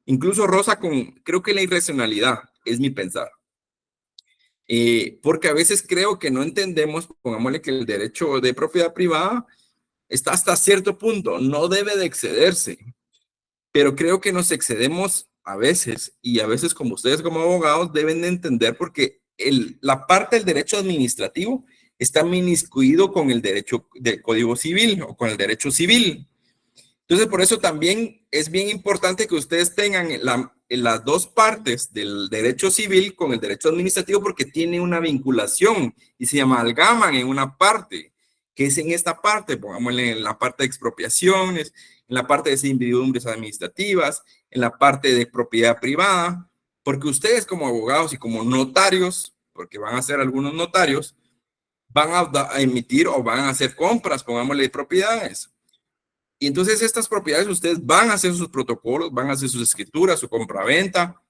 Incluso roza con, creo que la irracionalidad, es mi pensar. Porque a veces creo que no entendemos, pongámosle que el derecho de propiedad privada está hasta cierto punto, no debe de excederse, pero creo que nos excedemos a veces, y a veces como ustedes como abogados deben de entender, porque la parte del derecho administrativo está inmiscuido con el derecho del Código Civil o con el derecho civil. Entonces, por eso también es bien importante que ustedes tengan las dos partes del derecho civil con el derecho administrativo, porque tiene una vinculación y se amalgaman en una parte, que es en esta parte, pongámosle en la parte de expropiaciones, en la parte de servidumbres administrativas, en la parte de propiedad privada, porque ustedes como abogados y como notarios, porque van a ser algunos notarios, van a emitir o van a hacer compras, pongámosle, de propiedades. Y entonces estas propiedades ustedes van a hacer sus protocolos, van a hacer sus escrituras, su compraventa,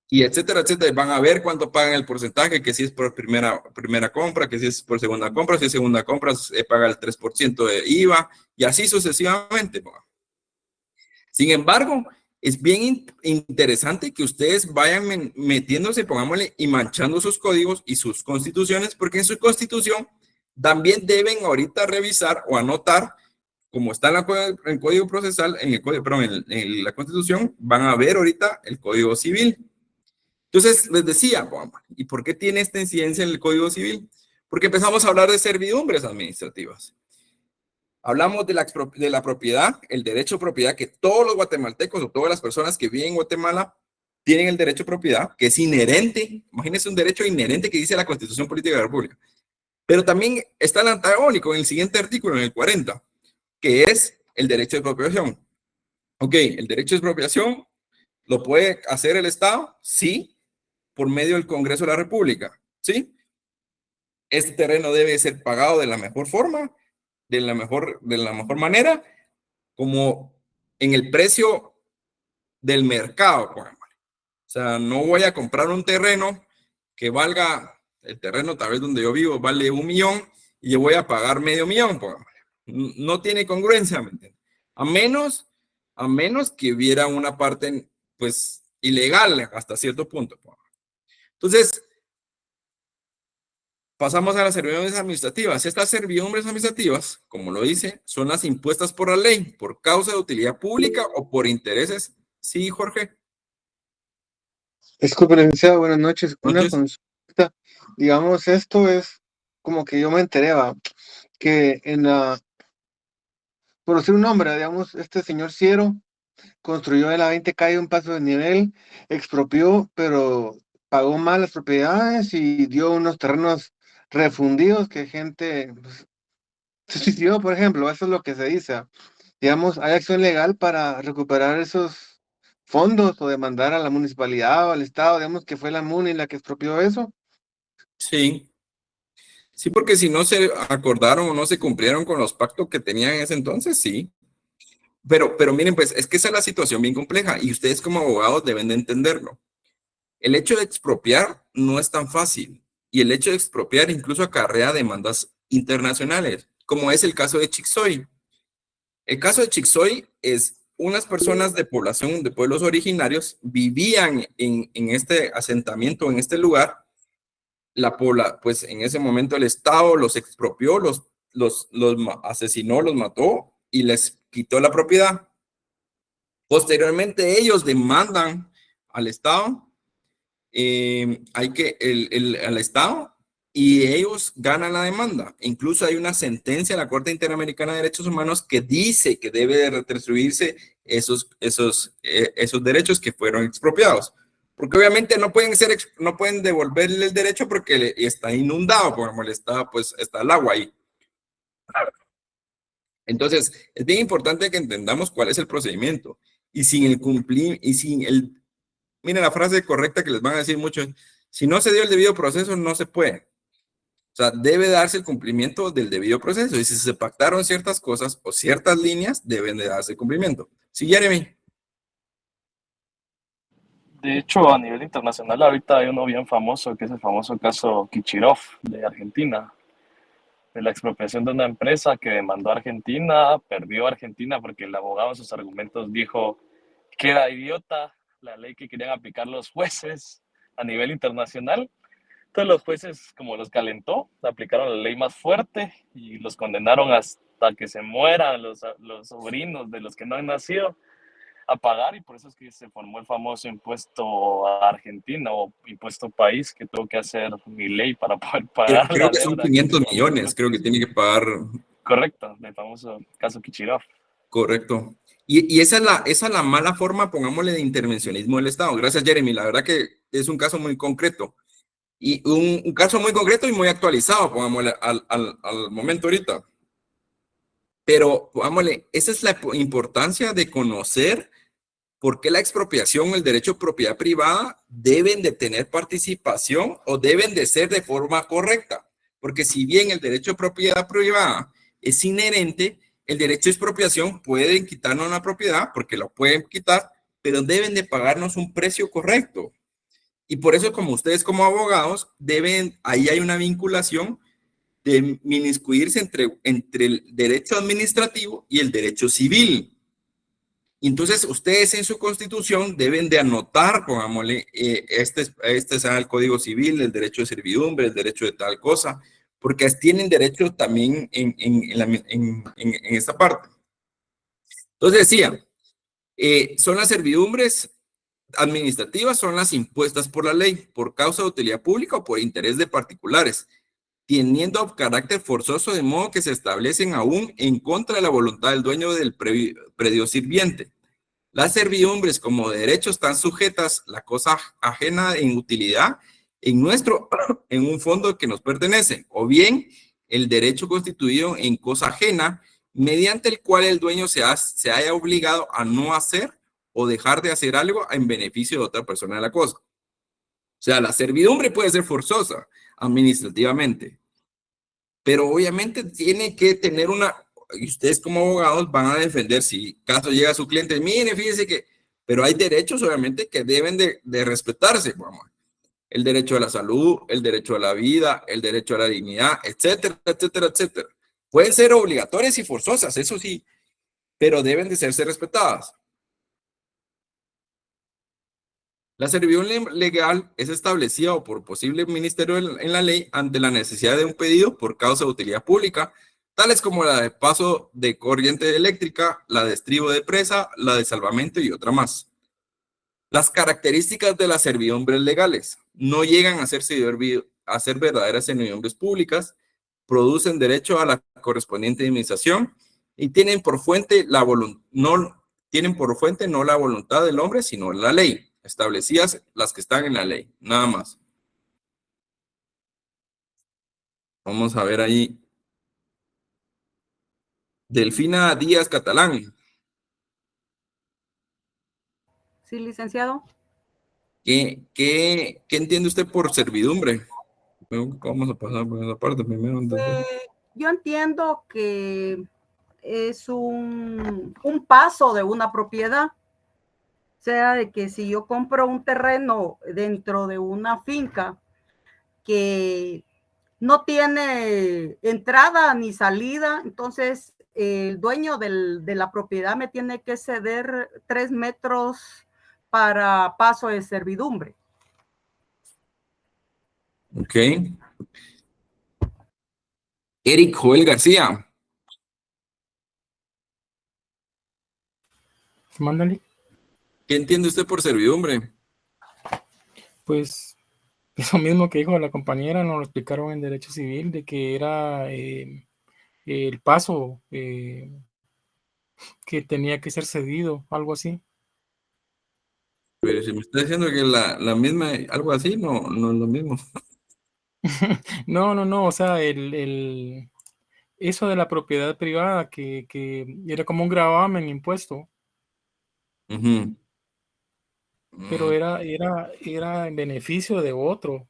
y etcétera, etcétera. Y van a ver cuánto pagan el porcentaje, que si es por primera compra, que si es por segunda compra, si es segunda compra, se paga el 3% de IVA, y así sucesivamente. Sin embargo, es bien interesante que ustedes vayan metiéndose, pongámosle, y manchando sus códigos y sus constituciones, porque en su constitución también deben ahorita revisar o anotar, como está en el Código Procesal, en la Constitución, van a ver ahorita el Código Civil. Entonces, les decía, ¿y por qué tiene esta incidencia en el Código Civil? Porque empezamos a hablar de servidumbres administrativas. Hablamos de la propiedad, el derecho a propiedad, que todos los guatemaltecos o todas las personas que viven en Guatemala tienen el derecho a propiedad, que es inherente. Imagínense un derecho inherente que dice la Constitución Política de la República. Pero también está el antagónico en el siguiente artículo, en el 40, que es el derecho de expropiación. Ok, el derecho de expropiación lo puede hacer el Estado, sí, por medio del Congreso de la República, ¿sí? Este terreno debe ser pagado de la mejor forma, de la mejor manera, como en el precio del mercado. O sea, no voy a comprar un terreno que valga, el terreno tal vez donde yo vivo vale 1 millón y yo voy a pagar medio millón. No tiene congruencia, ¿me entiendes? A menos que hubiera una parte, pues, ilegal hasta cierto punto. Entonces, pasamos a las servidumbres administrativas. Estas servidumbres administrativas, como lo dice, son las impuestas por la ley, por causa de utilidad pública o por intereses. Sí, Jorge. Disculpe, licenciado, buenas noches. Una consulta. Digamos, esto es como que yo me enteré, que por decir un nombre, digamos, este señor Ciero construyó en la 20 calle un paso de nivel, expropió, pero pagó mal las propiedades y dio unos terrenos refundidos que gente se suicidó, por ejemplo. Eso es lo que se dice. Digamos, ¿hay acción legal para recuperar esos fondos o demandar a la municipalidad o al Estado, digamos, que fue la MUNI la que expropió eso? Sí. Sí, porque si no se acordaron o no se cumplieron con los pactos que tenían en ese entonces, sí. Pero miren, pues es que esa es la situación bien compleja y ustedes como abogados deben de entenderlo. El hecho de expropiar no es tan fácil y el hecho de expropiar incluso acarrea demandas internacionales, como es el caso de Chixoy. El caso de Chixoy es unas personas de población de pueblos originarios vivían en este asentamiento, en este lugar. Pues en ese momento el Estado los expropió, los asesinó, los mató y les quitó la propiedad. Posteriormente ellos demandan al Estado, al Estado y ellos ganan la demanda. Incluso hay una sentencia de la Corte Interamericana de Derechos Humanos que dice que debe de retribuirse esos derechos que fueron expropiados. Porque obviamente no pueden devolverle el derecho porque está inundado, porque está el agua ahí. Entonces, es bien importante que entendamos cuál es el procedimiento. Y sin miren la frase correcta que les van a decir muchos, si no se dio el debido proceso, no se puede. O sea, debe darse el cumplimiento del debido proceso. Y si se pactaron ciertas cosas o ciertas líneas, deben de darse cumplimiento. Sí, Jeremy. De hecho, a nivel internacional ahorita hay uno bien famoso, que es el famoso caso Kichirov de Argentina, de la expropiación de una empresa que demandó a Argentina, perdió a Argentina porque el abogado en sus argumentos dijo que era idiota la ley que querían aplicar los jueces a nivel internacional. Entonces los jueces, como los calentó, aplicaron la ley más fuerte y los condenaron hasta que se mueran los sobrinos de los que no han nacido a pagar, y por eso es que se formó el famoso impuesto a Argentina o impuesto país que tuvo que hacer Milei para poder pagar. Creo que son 500 millones, creo que tiene que pagar. Correcto, del famoso caso Kichirov. Correcto. Y esa es la mala forma, pongámosle, de intervencionismo del Estado. Gracias, Jeremy. La verdad que es un caso muy concreto. Y un caso muy concreto y muy actualizado, pongámosle, al momento ahorita. Pero, pongámosle, esa es la importancia de conocer por qué la expropiación o el derecho de propiedad privada deben de tener participación o deben de ser de forma correcta. Porque si bien el derecho de propiedad privada es inherente, el derecho de expropiación pueden quitarnos una propiedad, porque lo pueden quitar, pero deben de pagarnos un precio correcto. Y por eso, como ustedes como abogados, ahí hay una vinculación de inmiscuirse entre el derecho administrativo y el derecho civil. Entonces, ustedes en su constitución deben de anotar, pongámosle, este es el Código Civil, el derecho de servidumbre, el derecho de tal cosa, porque tienen derecho también en esta parte. Entonces decía, son las servidumbres administrativas, son las impuestas por la ley, por causa de utilidad pública o por interés de particulares, teniendo carácter forzoso, de modo que se establecen aún en contra de la voluntad del dueño del predio sirviente. Las servidumbres como derechos están sujetas la cosa ajena en utilidad en un fondo que nos pertenece, o bien el derecho constituido en cosa ajena, mediante el cual el dueño se haya obligado a no hacer o dejar de hacer algo en beneficio de otra persona de la cosa. O sea, la servidumbre puede ser forzosa administrativamente, pero obviamente tiene que tener y ustedes como abogados van a defender si caso llega a su cliente, mire, fíjese que, pero hay derechos obviamente que deben de respetarse, vamos. El derecho a la salud, el derecho a la vida, el derecho a la dignidad, etcétera, etcétera, etcétera. Pueden ser obligatorias y forzosas, eso sí, pero deben de serse respetadas. La servidumbre legal es establecida por posible ministerio en la ley ante la necesidad de un pedido por causa de utilidad pública, tales como la de paso de corriente eléctrica, la de estribo de presa, la de salvamento y otra más. Las características de las servidumbres legales no llegan a ser verdaderas servidumbres públicas, producen derecho a la correspondiente indemnización y tienen por fuente no la voluntad del hombre, sino la ley, establecidas las que están en la ley, nada más. Vamos a ver ahí. Delfina Díaz Catalán. Sí, licenciado. ¿Qué entiende usted por servidumbre? Vamos a pasar por esa parte primero. Yo entiendo que es un paso de una propiedad. O sea, de que si yo compro un terreno dentro de una finca que no tiene entrada ni salida, entonces el dueño de la propiedad me tiene que ceder 3 metros para paso de servidumbre. Ok. Eric Joel García. Mándale. ¿Qué entiende usted por servidumbre? Pues Eso mismo que dijo la compañera, nos lo explicaron en Derecho Civil, de que era el paso que tenía que ser cedido, algo así. Pero si me está diciendo que la misma, algo así, no es lo mismo. No, o sea, eso de la propiedad privada, que era como un gravamen impuesto, pero era en beneficio de otro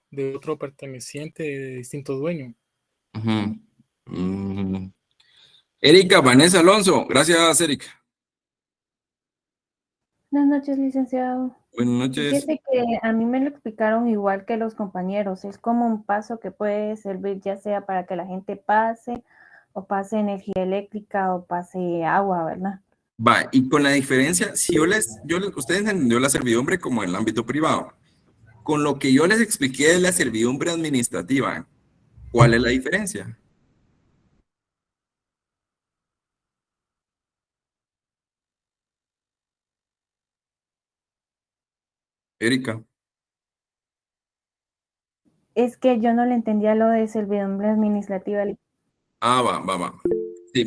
perteneciente de distinto dueño. Erika Vanessa Alonso, gracias Erika. Buenas noches, licenciado. Buenas noches. Fíjese que a mí me lo explicaron igual que los compañeros. Es como un paso que puede servir ya sea para que la gente pase, o pase energía eléctrica, o pase agua, ¿verdad? Va, y con la diferencia, si ustedes entendió la servidumbre como en el ámbito privado. Con lo que yo les expliqué de la servidumbre administrativa, ¿cuál es la diferencia? Erika. Es que yo no le entendía lo de servidumbre administrativa. Va. Sí,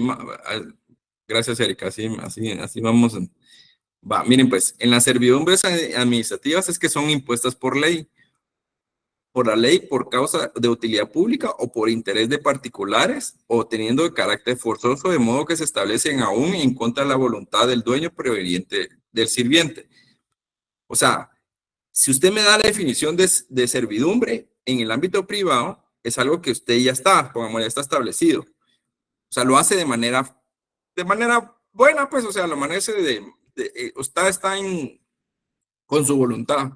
gracias, Erika. Así vamos. Va, miren, pues, en las servidumbres administrativas es que son impuestas por ley. Por la ley, por causa de utilidad pública o por interés de particulares o teniendo de carácter forzoso, de modo que se establecen aún en contra de la voluntad del dueño proveniente del sirviente. O sea, si usted me da la definición de servidumbre en el ámbito privado, es algo que usted ya está, pongamos, ya está establecido. O sea, lo hace de manera buena, pues, o sea, lo amanece usted está con su voluntad.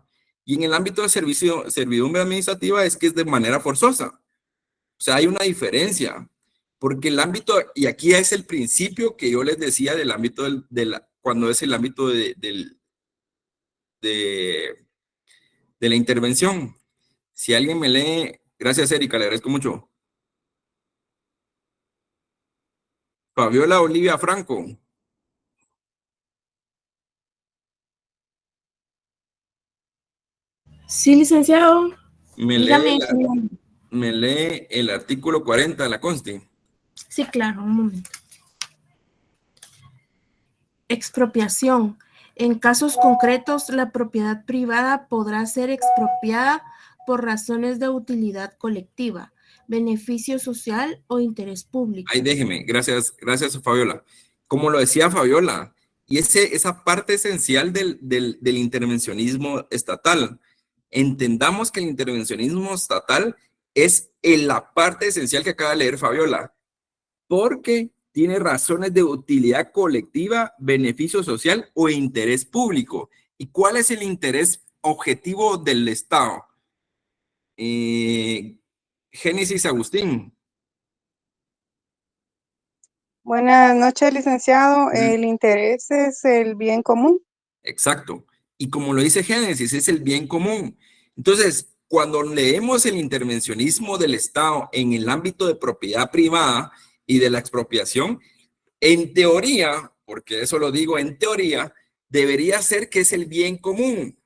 Y en el ámbito de servidumbre administrativa es que es de manera forzosa. O sea, hay una diferencia. Porque el ámbito, y aquí es el principio que yo les decía del ámbito cuando es el ámbito de la intervención. Si alguien me lee, gracias Erika, le agradezco mucho. Fabiola Olivia Franco. Sí, licenciado. Me lee el artículo 40 de la Consti. Sí, claro, un momento. Expropiación. En casos concretos, la propiedad privada podrá ser expropiada por razones de utilidad colectiva, beneficio social o interés público. Ahí déjeme, gracias Fabiola. Como lo decía Fabiola, y esa parte esencial del intervencionismo estatal. Entendamos que el intervencionismo estatal es la parte esencial que acaba de leer Fabiola, porque tiene razones de utilidad colectiva, beneficio social o interés público. ¿Y cuál es el interés objetivo del Estado? Génesis Agustín. Buenas noches, licenciado. El interés es el bien común. Exacto. Y como lo dice Génesis, es el bien común. Entonces, cuando leemos el intervencionismo del Estado en el ámbito de propiedad privada y de la expropiación, en teoría, porque eso lo digo en teoría, debería ser que es el bien común.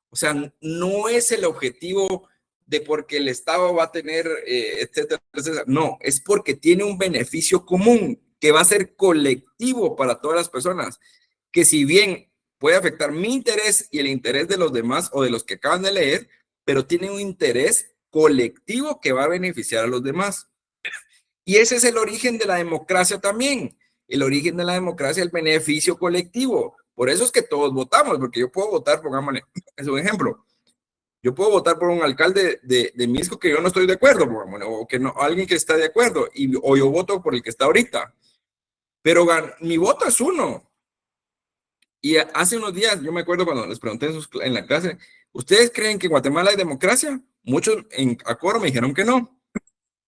O sea, no es el objetivo de porque el Estado va a tener, etcétera, etcétera. No, es porque tiene un beneficio común que va a ser colectivo para todas las personas, que si bien puede afectar mi interés y el interés de los demás o de los que acaban de leer, pero tiene un interés colectivo que va a beneficiar a los demás. Y ese es el origen de la democracia también. El origen de la democracia es el beneficio colectivo. Por eso es que todos votamos, porque yo puedo votar, pongámosle, es un ejemplo. Yo puedo votar por un alcalde de Misco que yo no estoy de acuerdo, pongámosle, o que no, alguien que está de acuerdo, o yo voto por el que está ahorita. Pero mi voto es uno. Y hace unos días, yo me acuerdo cuando les pregunté en la clase, ¿ustedes creen que en Guatemala hay democracia? Muchos en Acoro me dijeron que no.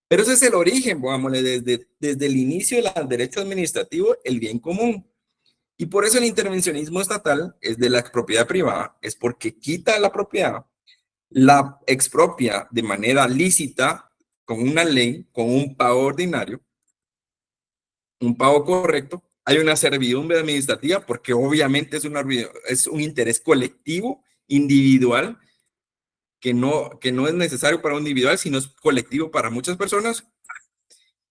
Pero ese es el origen, pongámosle, desde el inicio del derecho administrativo, el bien común. Y por eso el intervencionismo estatal es de la propiedad privada, es porque quita la propiedad, la expropia de manera lícita, con una ley, con un pago ordinario, un pago correcto. Hay una servidumbre administrativa porque obviamente es un interés colectivo, individual, que no es necesario para un individual, sino es colectivo para muchas personas.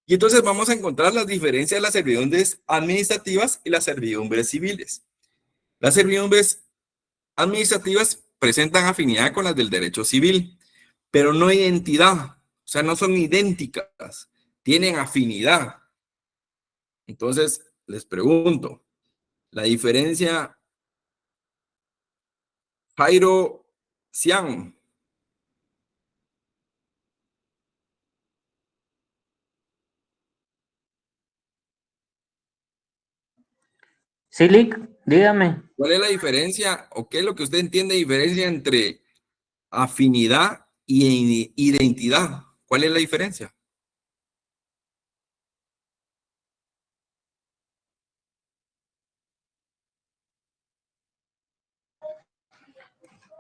Y entonces vamos a encontrar las diferencias de las servidumbres administrativas y las servidumbres civiles. Las servidumbres administrativas presentan afinidad con las del derecho civil, pero no identidad, o sea, no son idénticas, tienen afinidad. Entonces, les pregunto, la diferencia, Jairo Cian. Sí, Lick, dígame. ¿Cuál es la diferencia o qué es lo que usted entiende de diferencia entre afinidad y identidad? ¿Cuál es la diferencia?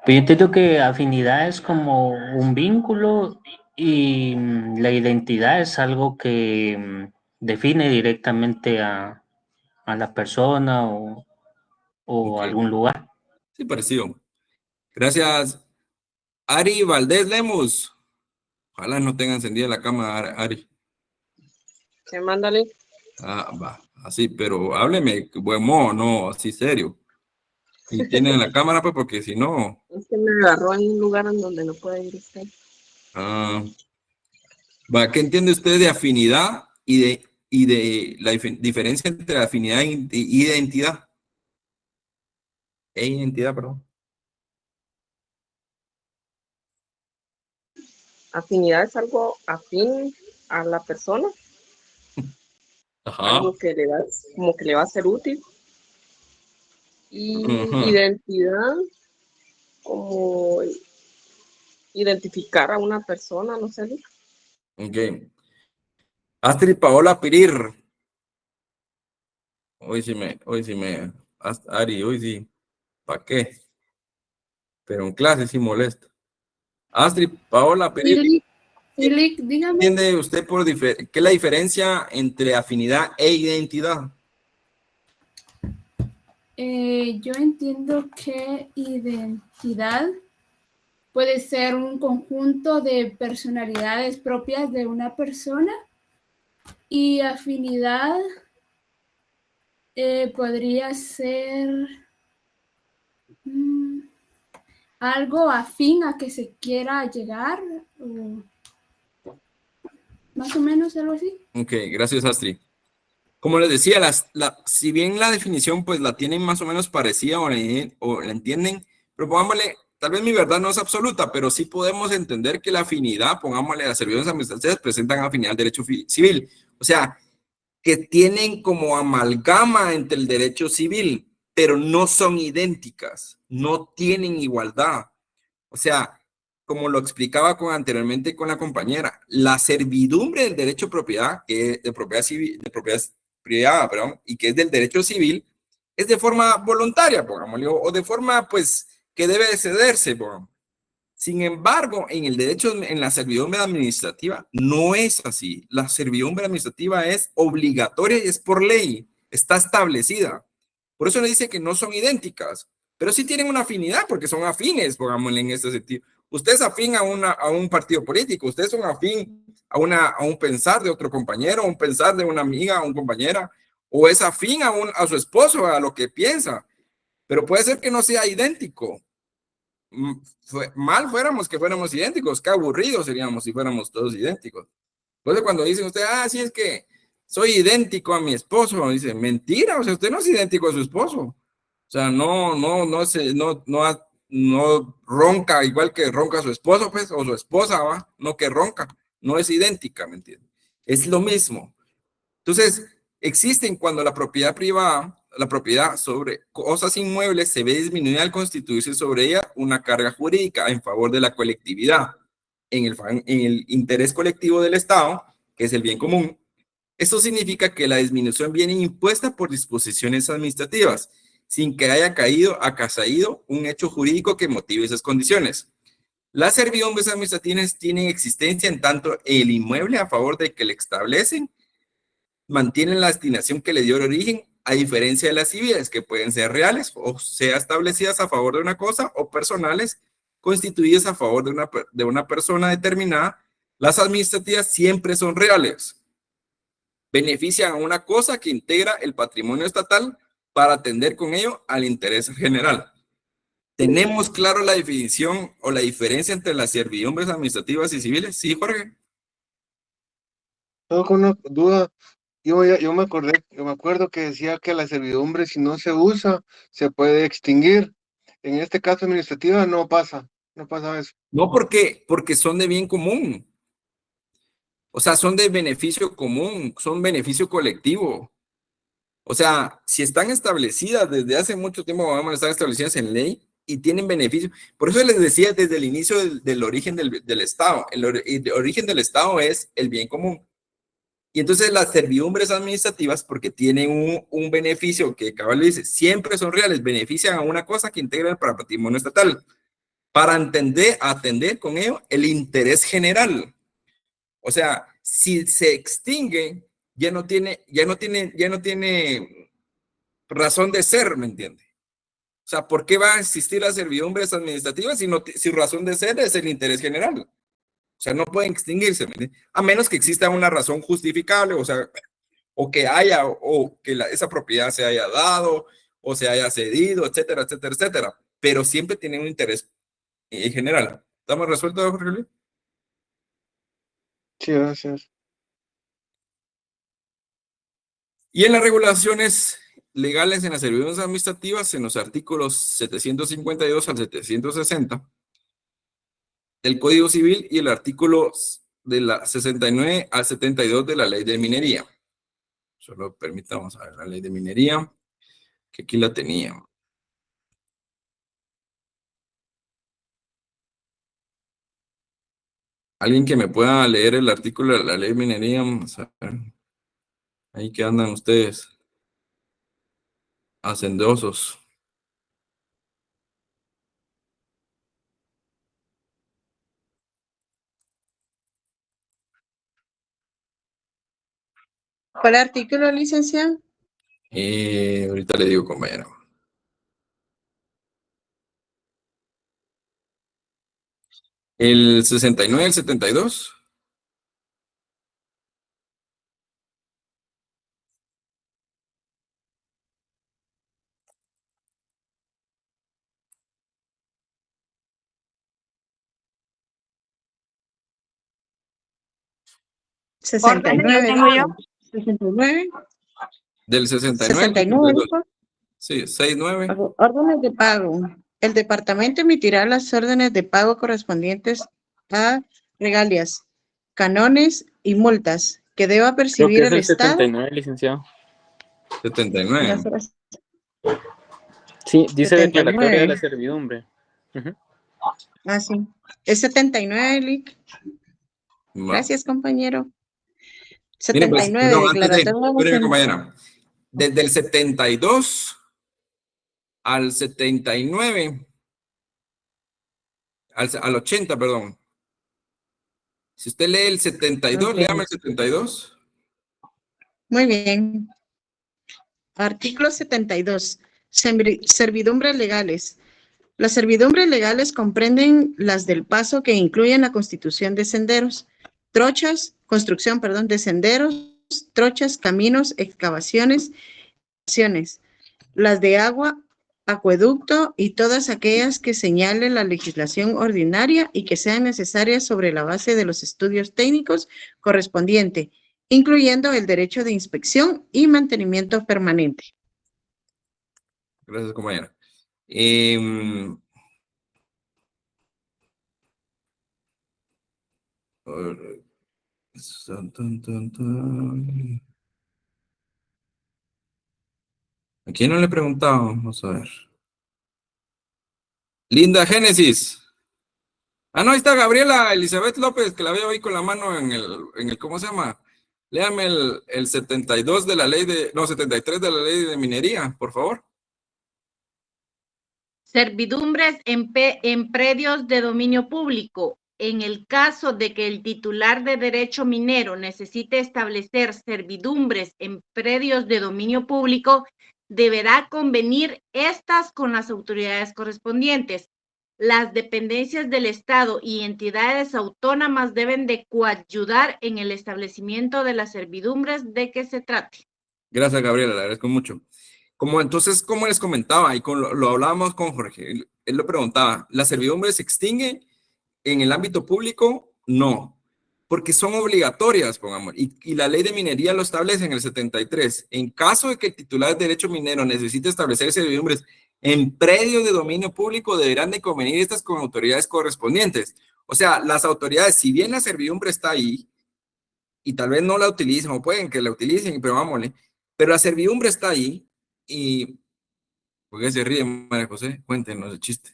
Pues yo entiendo que afinidad es como un vínculo y la identidad es algo que define directamente a la persona o Ok. algún lugar. Sí, parecido. Gracias. Ari Valdés Lemus. Ojalá no tenga encendida la cámara, Ari. ¿Qué mándale? Ah, va. Así, pero hábleme, buen modo, no, así serio. Y tienen la cámara, pues, porque si no... Es que me agarró en un lugar en donde no puede ir usted. Ah, va, ¿qué entiende usted de afinidad y de la diferencia entre afinidad e identidad? Identidad, perdón. Afinidad es algo afín a la persona. Ajá. Algo que le va, como que le va a ser útil. Y Ajá. identidad, como identificar a una persona, no sé. Ok. Astrid Paola Pirir. Hoy sí me, Ari, hoy sí. ¿Para qué? Pero en clase sí molesta. Astrid Paola Pirir. Lick, dígame. ¿Entiende usted qué es la diferencia entre afinidad e identidad? Yo entiendo que identidad puede ser un conjunto de personalidades propias de una persona y afinidad podría ser algo afín a que se quiera llegar, o más o menos algo así. Ok, gracias, Astrid. Como les decía, si bien la definición pues la tienen más o menos parecida o la entienden, pero pongámosle, tal vez mi verdad no es absoluta, pero sí podemos entender que la afinidad, pongámosle, las servidumbres administrativas presentan afinidad al derecho civil. O sea, que tienen como amalgama entre el derecho civil, pero no son idénticas, no tienen igualdad. O sea, como lo explicaba anteriormente con la compañera, la servidumbre del derecho de propiedad, de propiedad civil, de propiedad privada, perdón, y que es del derecho civil, es de forma voluntaria, pongámosle, o de forma, pues, que debe de cederse, pongamos. Sin embargo, en el derecho, en la servidumbre administrativa, no es así. La servidumbre administrativa es obligatoria y es por ley, está establecida. Por eso le dice que no son idénticas, pero sí tienen una afinidad porque son afines, pongámosle en este sentido. Usted es afín a un partido político, usted es un afín a un pensar de otro compañero, a un pensar de una amiga, a una compañera, o es afín a su esposo, a lo que piensa, pero puede ser que no sea idéntico. Mal fuéramos que fuéramos idénticos, qué aburridos seríamos si fuéramos todos idénticos. Entonces cuando dicen usted, sí es que soy idéntico a mi esposo, dice, mentira, o sea, usted no es idéntico a su esposo. O sea, no ronca igual que ronca su esposo, pues, o su esposa, ¿va? No que ronca, no es idéntica, ¿me entiendes? Es lo mismo. Entonces, existen cuando la propiedad privada, la propiedad sobre cosas inmuebles se ve disminuida al constituirse sobre ella una carga jurídica en favor de la colectividad, en el interés colectivo del Estado, que es el bien común. Esto significa que la disminución viene impuesta por disposiciones administrativas, sin que haya acaído un hecho jurídico que motive esas condiciones. Las servidumbres administrativas tienen existencia en tanto el inmueble a favor de que le establecen mantienen la destinación que le dio origen, a diferencia de las civiles, que pueden ser reales o sea establecidas a favor de una cosa o personales constituidas a favor de una persona determinada, las administrativas siempre son reales. Benefician a una cosa que integra el patrimonio estatal para atender con ello al interés general. ¿Tenemos claro la definición o la diferencia entre las servidumbres administrativas y civiles? Sí, Jorge. No, con una duda. Yo me acuerdo que decía que la servidumbre, si no se usa, se puede extinguir. En este caso administrativa no pasa eso. No, porque son de bien común. O sea, son de beneficio común, son beneficio colectivo. O sea, si están establecidas desde hace mucho tiempo, vamos a estar establecidas en ley y tienen beneficio. Por eso les decía desde el inicio del origen del Estado. El origen del Estado es el bien común. Y entonces las servidumbres administrativas, porque tienen un beneficio que cabal dice, siempre son reales, benefician a una cosa que integra el patrimonio estatal, para atender con ello el interés general. O sea, si se extingue, ya no tiene razón de ser, ¿me entiende? O sea, ¿por qué va a existir las servidumbres administrativas si su razón de ser es el interés general? O sea, no pueden extinguirse, ¿me entiende? A menos que exista una razón justificable, o sea, o que esa propiedad se haya dado, o se haya cedido, etcétera, etcétera, etcétera. Pero siempre tienen un interés general. ¿Estamos resueltos, Jorge Luis? Sí, gracias. Y en las regulaciones legales en las servidumbres administrativas, en los artículos 752 al 760 del Código Civil y el artículo de la 69 al 72 de la Ley de Minería. Solo permitamos a ver la Ley de Minería, que aquí la tenía. Alguien que me pueda leer el artículo de la Ley de Minería. Vamos a ver. Ahí que andan ustedes. Hacendosos. ¿Cuál artículo, licenciado? Ahorita le digo, compañero. El 69, el 72. ¿69? tengo yo. 69. Del 69. 69, dijo. Sí, 69. Órdenes de pago. El departamento emitirá las órdenes de pago correspondientes a regalias, canones y multas que deba Creo percibir que es el el Estado. 79, licenciado. 79. Sí, dice 79. declaratoria de la servidumbre. Ujú. Ah, sí. Es 79, Lic. Gracias, compañero. Mire, pues, 79, no, antes de, declaratoria de espéreme, compañera. Desde el 72 al 79, al 80, perdón. Si usted lee el 72, Ok. léame el 72. Muy bien. Artículo 72. Servidumbres legales. Las servidumbres legales comprenden las del paso que incluyen la constitución de senderos, construcción de senderos, trochas, caminos, excavaciones, acciones, las de agua, acueducto y todas aquellas que señale la legislación ordinaria y que sean necesarias sobre la base de los estudios técnicos correspondientes, incluyendo el derecho de inspección y mantenimiento permanente. Gracias, compañera. ¿A quién no le preguntaba? Vamos a ver. Linda Génesis. Ah, no, ahí está Gabriela Elizabeth López, que la veo ahí con la mano en el ¿cómo se llama? Léame el 72 de la ley de, no, 73 de la ley de minería, por favor. Servidumbres en predios de dominio público. En el caso de que el titular de derecho minero necesite establecer servidumbres en predios de dominio público, deberá convenir estas con las autoridades correspondientes. las dependencias del Estado y entidades autónomas deben de coayudar en el establecimiento de las servidumbres de que se trate. Gracias, Gabriela, le agradezco mucho. Entonces, como les comentaba, y lo hablábamos con Jorge, él lo preguntaba, ¿la servidumbre se extingue en el ámbito público? No, porque son obligatorias, pongamos, y la ley de minería lo establece en el 73. En caso de que el titular de derecho minero necesite establecer servidumbres en predios de dominio público, deberán de convenir estas con autoridades correspondientes. O sea, las autoridades, si bien la servidumbre está ahí, y tal vez no la utilicen, o pueden que la utilicen, pero vámonos, pero la servidumbre está ahí, y ¿por qué se ríe, María José? Cuéntenos el chiste.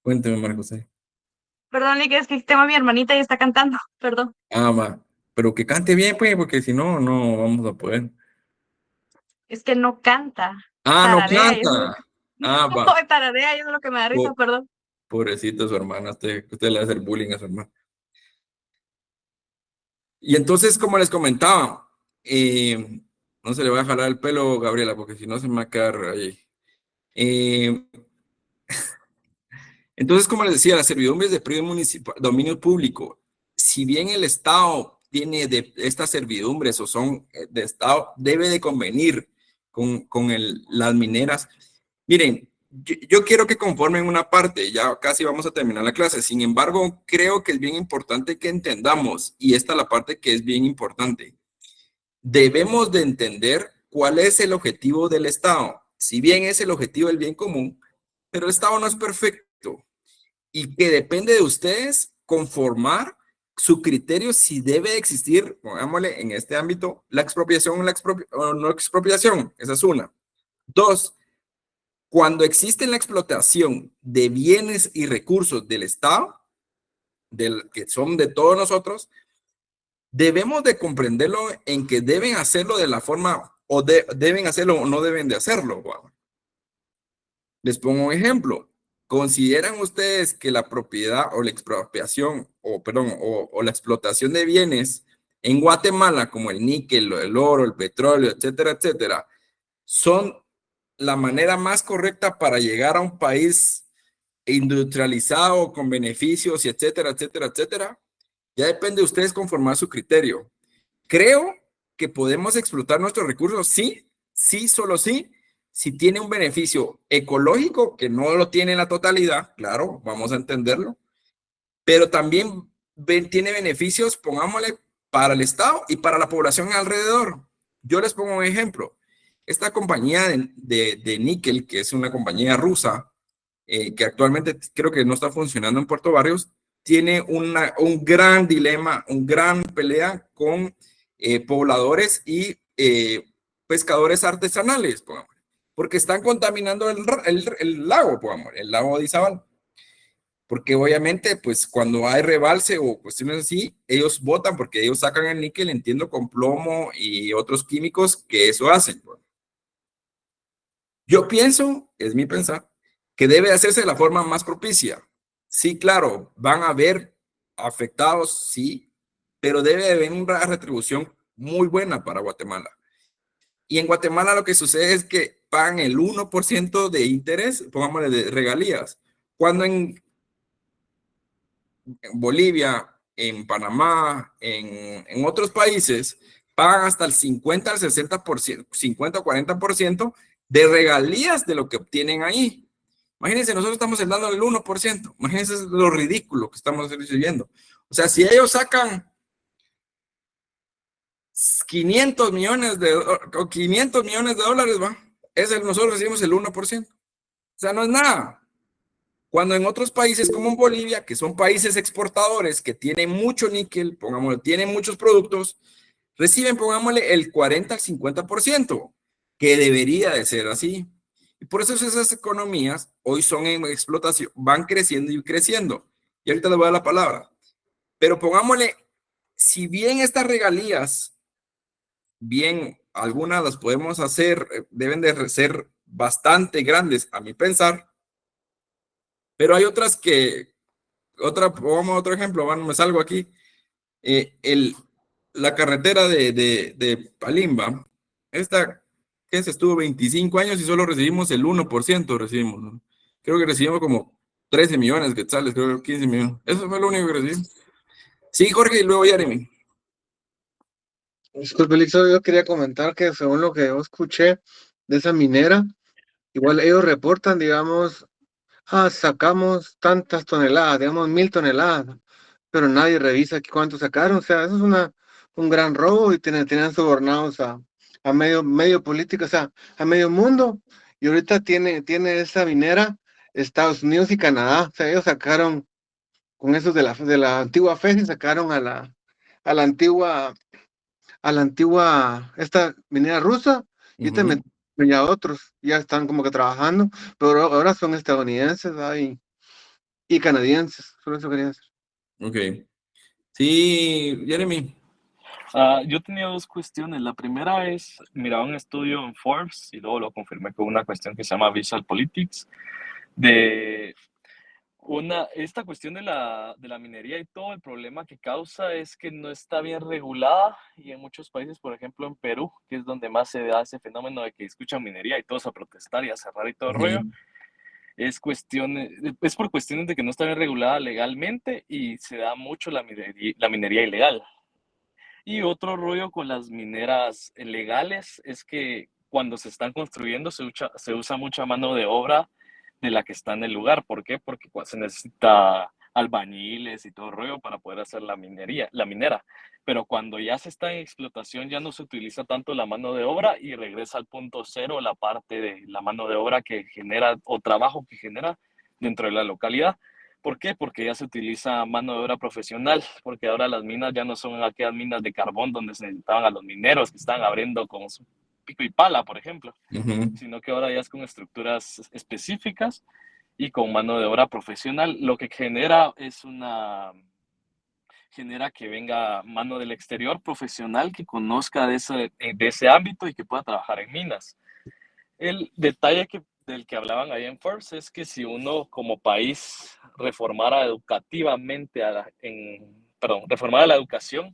Cuénteme, María José. Perdón, Lick, es que tengo a mi hermanita y está cantando, perdón. Ah, va. Pero que cante bien, pues, porque si no, no vamos a poder. Es que no canta. Ah, no Tararea, canta. Ah, No, va. tararea, y eso es lo que me da risa, perdón. Pobrecito su hermana, usted le va a hacer bullying a su hermana. Y entonces, como les comentaba, no se le va a jalar el pelo, Gabriela, porque si no se me va a quedar ahí. Entonces, como les decía, las servidumbres de predio municipal, dominio público, si bien el Estado tiene de estas servidumbres o son de Estado, debe de convenir con las mineras. Miren, yo quiero que conformen una parte, ya casi vamos a terminar la clase. Sin embargo, creo que es bien importante que entendamos, y esta es la parte que es bien importante. Debemos de entender cuál es el objetivo del Estado. Si bien es el objetivo del bien común, pero el Estado no es perfecto y que depende de ustedes conformar su criterio si debe existir, pongámosle en este ámbito, la expropiación o no expropiación. Esa es una. Dos, cuando existe la explotación de bienes y recursos del Estado, que son de todos nosotros, debemos de comprenderlo en que deben hacerlo de la forma, o deben hacerlo o no deben de hacerlo. Wow. Les pongo un ejemplo. ¿Consideran ustedes que la propiedad o la expropiación, o la explotación de bienes en Guatemala, como el níquel, el oro, el petróleo, etcétera, etcétera, son la manera más correcta para llegar a un país industrializado, con beneficios, y etcétera, etcétera, etcétera? Ya depende de ustedes conformar su criterio. Creo que podemos explotar nuestros recursos, sí, solo sí, si tiene un beneficio ecológico, que no lo tiene en la totalidad, claro, vamos a entenderlo, pero también tiene beneficios, pongámosle, para el Estado y para la población alrededor. Yo les pongo un ejemplo. Esta compañía de níquel, que es una compañía rusa, que actualmente creo que no está funcionando en Puerto Barrios, tiene un gran dilema, una gran pelea con pobladores y pescadores artesanales, pongámosle, porque están contaminando el lago, pongámosle, el lago de Izabal. Porque obviamente, pues cuando hay rebalse o cuestiones así, ellos botan porque ellos sacan el níquel, entiendo, con plomo y otros químicos que eso hacen. Yo pienso, es mi pensar, que debe hacerse de la forma más propicia. Sí, claro, van a haber afectados, sí, pero debe haber una retribución muy buena para Guatemala. Y en Guatemala lo que sucede es que pagan el 1% de interés, pongámosle, de regalías, cuando en Bolivia, en Panamá, en otros países, pagan hasta el 50 al 60%, 50 o 40% de regalías de lo que obtienen ahí. Imagínense, nosotros estamos dando el 1%. Imagínense lo ridículo que estamos recibiendo. O sea, si ellos sacan 500 millones de dólares, nosotros recibimos el 1%. O sea, no es nada. Cuando en otros países como en Bolivia, que son países exportadores, que tienen mucho níquel, pongámosle, tienen muchos productos, reciben, pongámosle, el 40 al 50%, que debería de ser así. Y por eso esas economías hoy son en explotación, van creciendo y creciendo. Y ahorita les voy a dar la palabra. Pero pongámosle, si bien estas regalías, bien, algunas las podemos hacer, deben de ser bastante grandes, a mi pensar, pero hay otras vamos a otro ejemplo, me salgo aquí, la carretera de Palimba, esta que se estuvo 25 años y solo recibimos el 1%, recibimos, ¿no? Creo que recibimos como 13 millones de quetzales, creo que 15 millones. Eso fue lo único que recibimos. Sí, Jorge, y luego Jeremy. Disculpe, Lixo, yo quería comentar que según lo que yo escuché de esa minera, igual ellos reportan, digamos, sacamos tantas toneladas, digamos 1000 toneladas, pero nadie revisa cuánto sacaron. O sea, eso es un gran robo y tienen sobornados a medio político, o sea, a medio mundo. Y ahorita tiene esa minera Estados Unidos y Canadá. O sea, ellos sacaron con esos de la antigua FES, sacaron a la antigua esta minera rusa, y también ya otros ya están como que trabajando, pero ahora son estadounidenses, ¿verdad? y canadienses. Solo eso quería decir. Ok. Sí, Jeremy. Yo tenía dos cuestiones. La primera es, miraba un estudio en Forbes y luego lo confirmé con una cuestión que se llama Visual Politics, de esta cuestión de la minería, y todo el problema que causa es que no está bien regulada, y en muchos países, por ejemplo en Perú, que es donde más se da ese fenómeno de que escuchan minería y todos a protestar y a cerrar y todo el rollo, es por cuestiones de que no está bien regulada legalmente y se da mucho la minería ilegal. Y otro rollo con las mineras legales es que cuando se están construyendo se usa mucha mano de obra de la que está en el lugar. ¿Por qué? Porque se necesita albañiles y todo el rollo para poder hacer la minera. Pero cuando ya se está en explotación ya no se utiliza tanto la mano de obra y regresa al punto cero la parte de la mano de obra que genera o trabajo que genera dentro de la localidad. ¿Por qué? Porque ya se utiliza mano de obra profesional, porque ahora las minas ya no son aquellas minas de carbón donde se necesitaban a los mineros que estaban abriendo con su pico y pala, por ejemplo, sino que ahora ya es con estructuras específicas y con mano de obra profesional. Lo que genera genera que venga mano del exterior profesional que conozca de ese ámbito y que pueda trabajar en minas. El detalle del que hablaban ahí en Forbes es que si uno como país reformara educativamente reformara la educación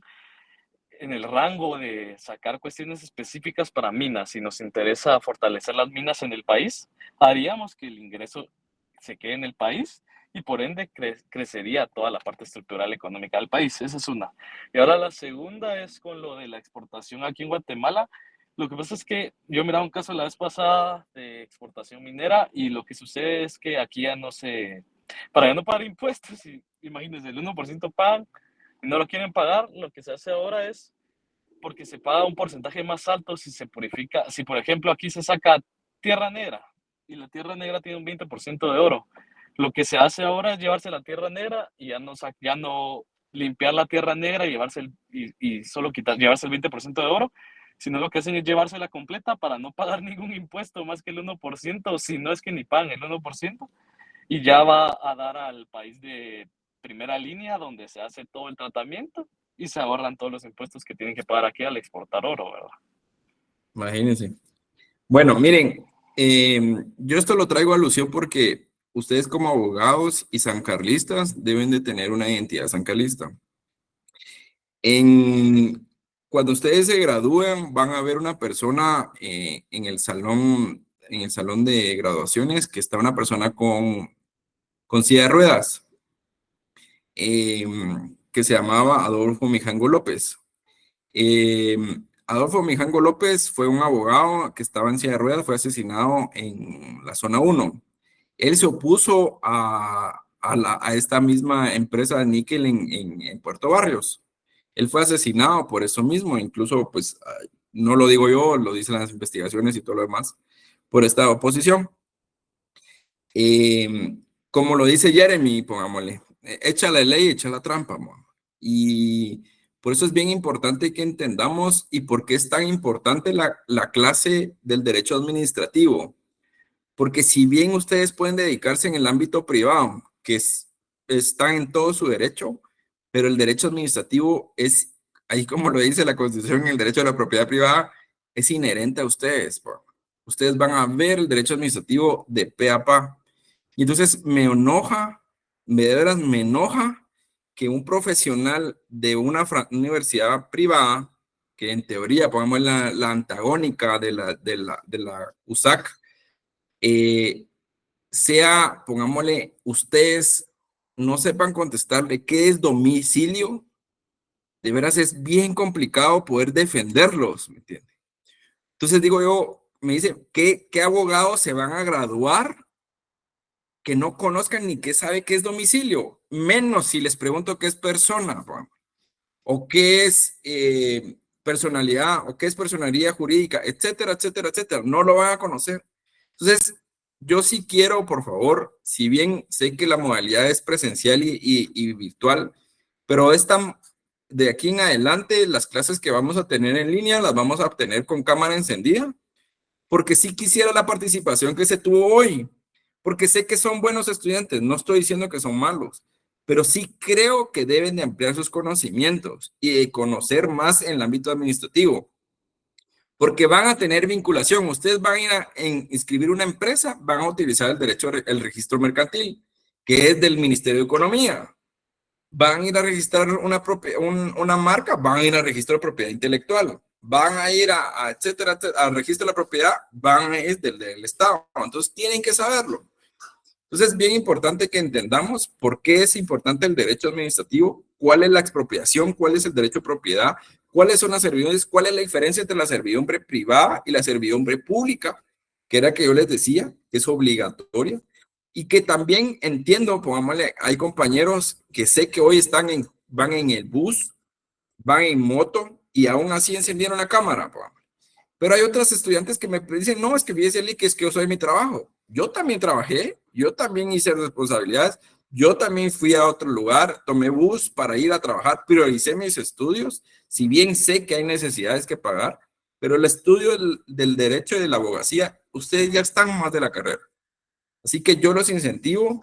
en el rango de sacar cuestiones específicas para minas, si nos interesa fortalecer las minas en el país, haríamos que el ingreso se quede en el país y por ende crecería toda la parte estructural económica del país. Esa es una. Y ahora la segunda es con lo de la exportación aquí en Guatemala. Lo que pasa es que yo miraba un caso la vez pasada de exportación minera y lo que sucede es que aquí ya para ya no pagar impuestos, imagínense, el 1% pagan y no lo quieren pagar, lo que se hace ahora es porque se paga un porcentaje más alto si se purifica. Si por ejemplo aquí se saca tierra negra y la tierra negra tiene un 20% de oro, lo que se hace ahora es llevarse la tierra negra y ya no limpiar la tierra negra y solo llevarse el 20% de oro, sino lo que hacen es llevársela completa para no pagar ningún impuesto más que el 1%, si no es que ni pagan el 1%, y ya va a dar al país de primera línea donde se hace todo el tratamiento y se ahorran todos los impuestos que tienen que pagar aquí al exportar oro, ¿verdad? Imagínense. Bueno, miren, yo esto lo traigo a alusión porque ustedes como abogados y sancarlistas deben de tener una identidad sancarlista. Cuando ustedes se gradúen, van a ver una persona en el salón de graduaciones, que está una persona con silla de ruedas, que se llamaba Adolfo Mijango López. Adolfo Mijango López fue un abogado que estaba en silla de ruedas, fue asesinado en la zona 1. Él se opuso a esta misma empresa de níquel en Puerto Barrios. Él fue asesinado por eso mismo, incluso pues no lo digo yo, lo dicen las investigaciones y todo lo demás, por esta oposición. Como lo dice Jeremy, pongámosle, echa la ley, echa la trampa, y por eso es bien importante que entendamos y por qué es tan importante la clase del derecho administrativo. Porque si bien ustedes pueden dedicarse en el ámbito privado, que están en todo su derecho, pero el derecho administrativo es, ahí como lo dice la Constitución, el derecho a la propiedad privada es inherente a ustedes. Ustedes van a ver el derecho administrativo de pe a pa. Y entonces me enoja que un profesional de una universidad privada, que en teoría, pongamos la antagónica de la USAC, sea, pongámosle, ustedes no sepan contestarle qué es domicilio, de veras es bien complicado poder defenderlos, ¿me entiende? Entonces digo yo, me dice, ¿qué abogados se van a graduar que no conozcan ni qué sabe qué es domicilio? Menos si les pregunto qué es persona, o qué es personalidad, o qué es personalidad jurídica, etcétera, etcétera, etcétera. No lo van a conocer. Entonces, yo sí quiero, por favor, si bien sé que la modalidad es presencial y virtual, pero de aquí en adelante, las clases que vamos a tener en línea las vamos a obtener con cámara encendida, porque sí quisiera la participación que se tuvo hoy, porque sé que son buenos estudiantes, no estoy diciendo que son malos, pero sí creo que deben de ampliar sus conocimientos y de conocer más en el ámbito administrativo, porque van a tener vinculación. Ustedes van a ir a inscribir una empresa, van a utilizar el derecho, el registro mercantil, que es del Ministerio de Economía. Van a ir a registrar una marca, van a ir a registro de propiedad intelectual, van a ir etcétera, al registro de la propiedad, van a ir del Estado. Entonces tienen que saberlo. Entonces es bien importante que entendamos por qué es importante el derecho administrativo, cuál es la expropiación, cuál es el derecho de propiedad, cuáles son las servidumbres, cuál es la diferencia entre la servidumbre privada y la servidumbre pública, que era que yo les decía, que es obligatoria. Y que también entiendo, pongámosle, hay compañeros que sé que hoy van en el bus, van en moto y aún así encendieron la cámara. Pero hay otros estudiantes que me dicen, no, es que fíjese, que es que yo soy mi trabajo. Yo también trabajé, yo también hice responsabilidades, yo también fui a otro lugar, tomé bus para ir a trabajar, prioricé mis estudios, si bien sé que hay necesidades que pagar, pero el estudio del derecho y de la abogacía, ustedes ya están más de la carrera. Así que yo los incentivo,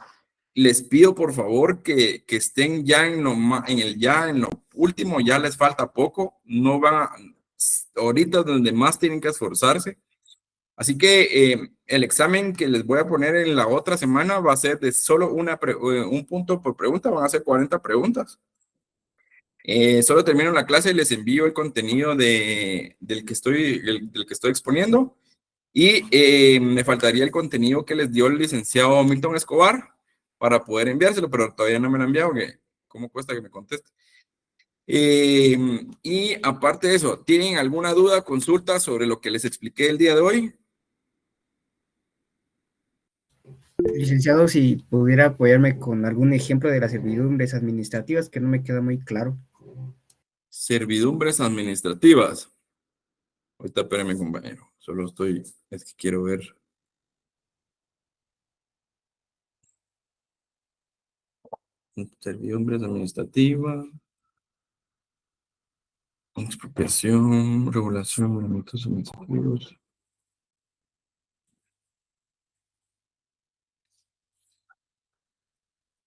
les pido por favor que estén ya en lo último, ya les falta poco, no van ahorita donde más tienen que esforzarse. Así que el examen que les voy a poner en la otra semana va a ser de solo un punto por pregunta, van a ser 40 preguntas. Solo termino la clase y les envío el contenido del que estoy exponiendo. Y me faltaría el contenido que les dio el licenciado Milton Escobar para poder enviárselo, pero todavía no me lo han enviado, que cómo cuesta que me conteste. Y aparte de eso, ¿tienen alguna duda, consulta sobre lo que les expliqué el día de hoy? Licenciado, si pudiera apoyarme con algún ejemplo de las servidumbres administrativas, que no me queda muy claro. Servidumbres administrativas. Ahorita espérame, compañero. Es que quiero ver. Servidumbres administrativas. Expropiación, regulación, movimientos administrativos.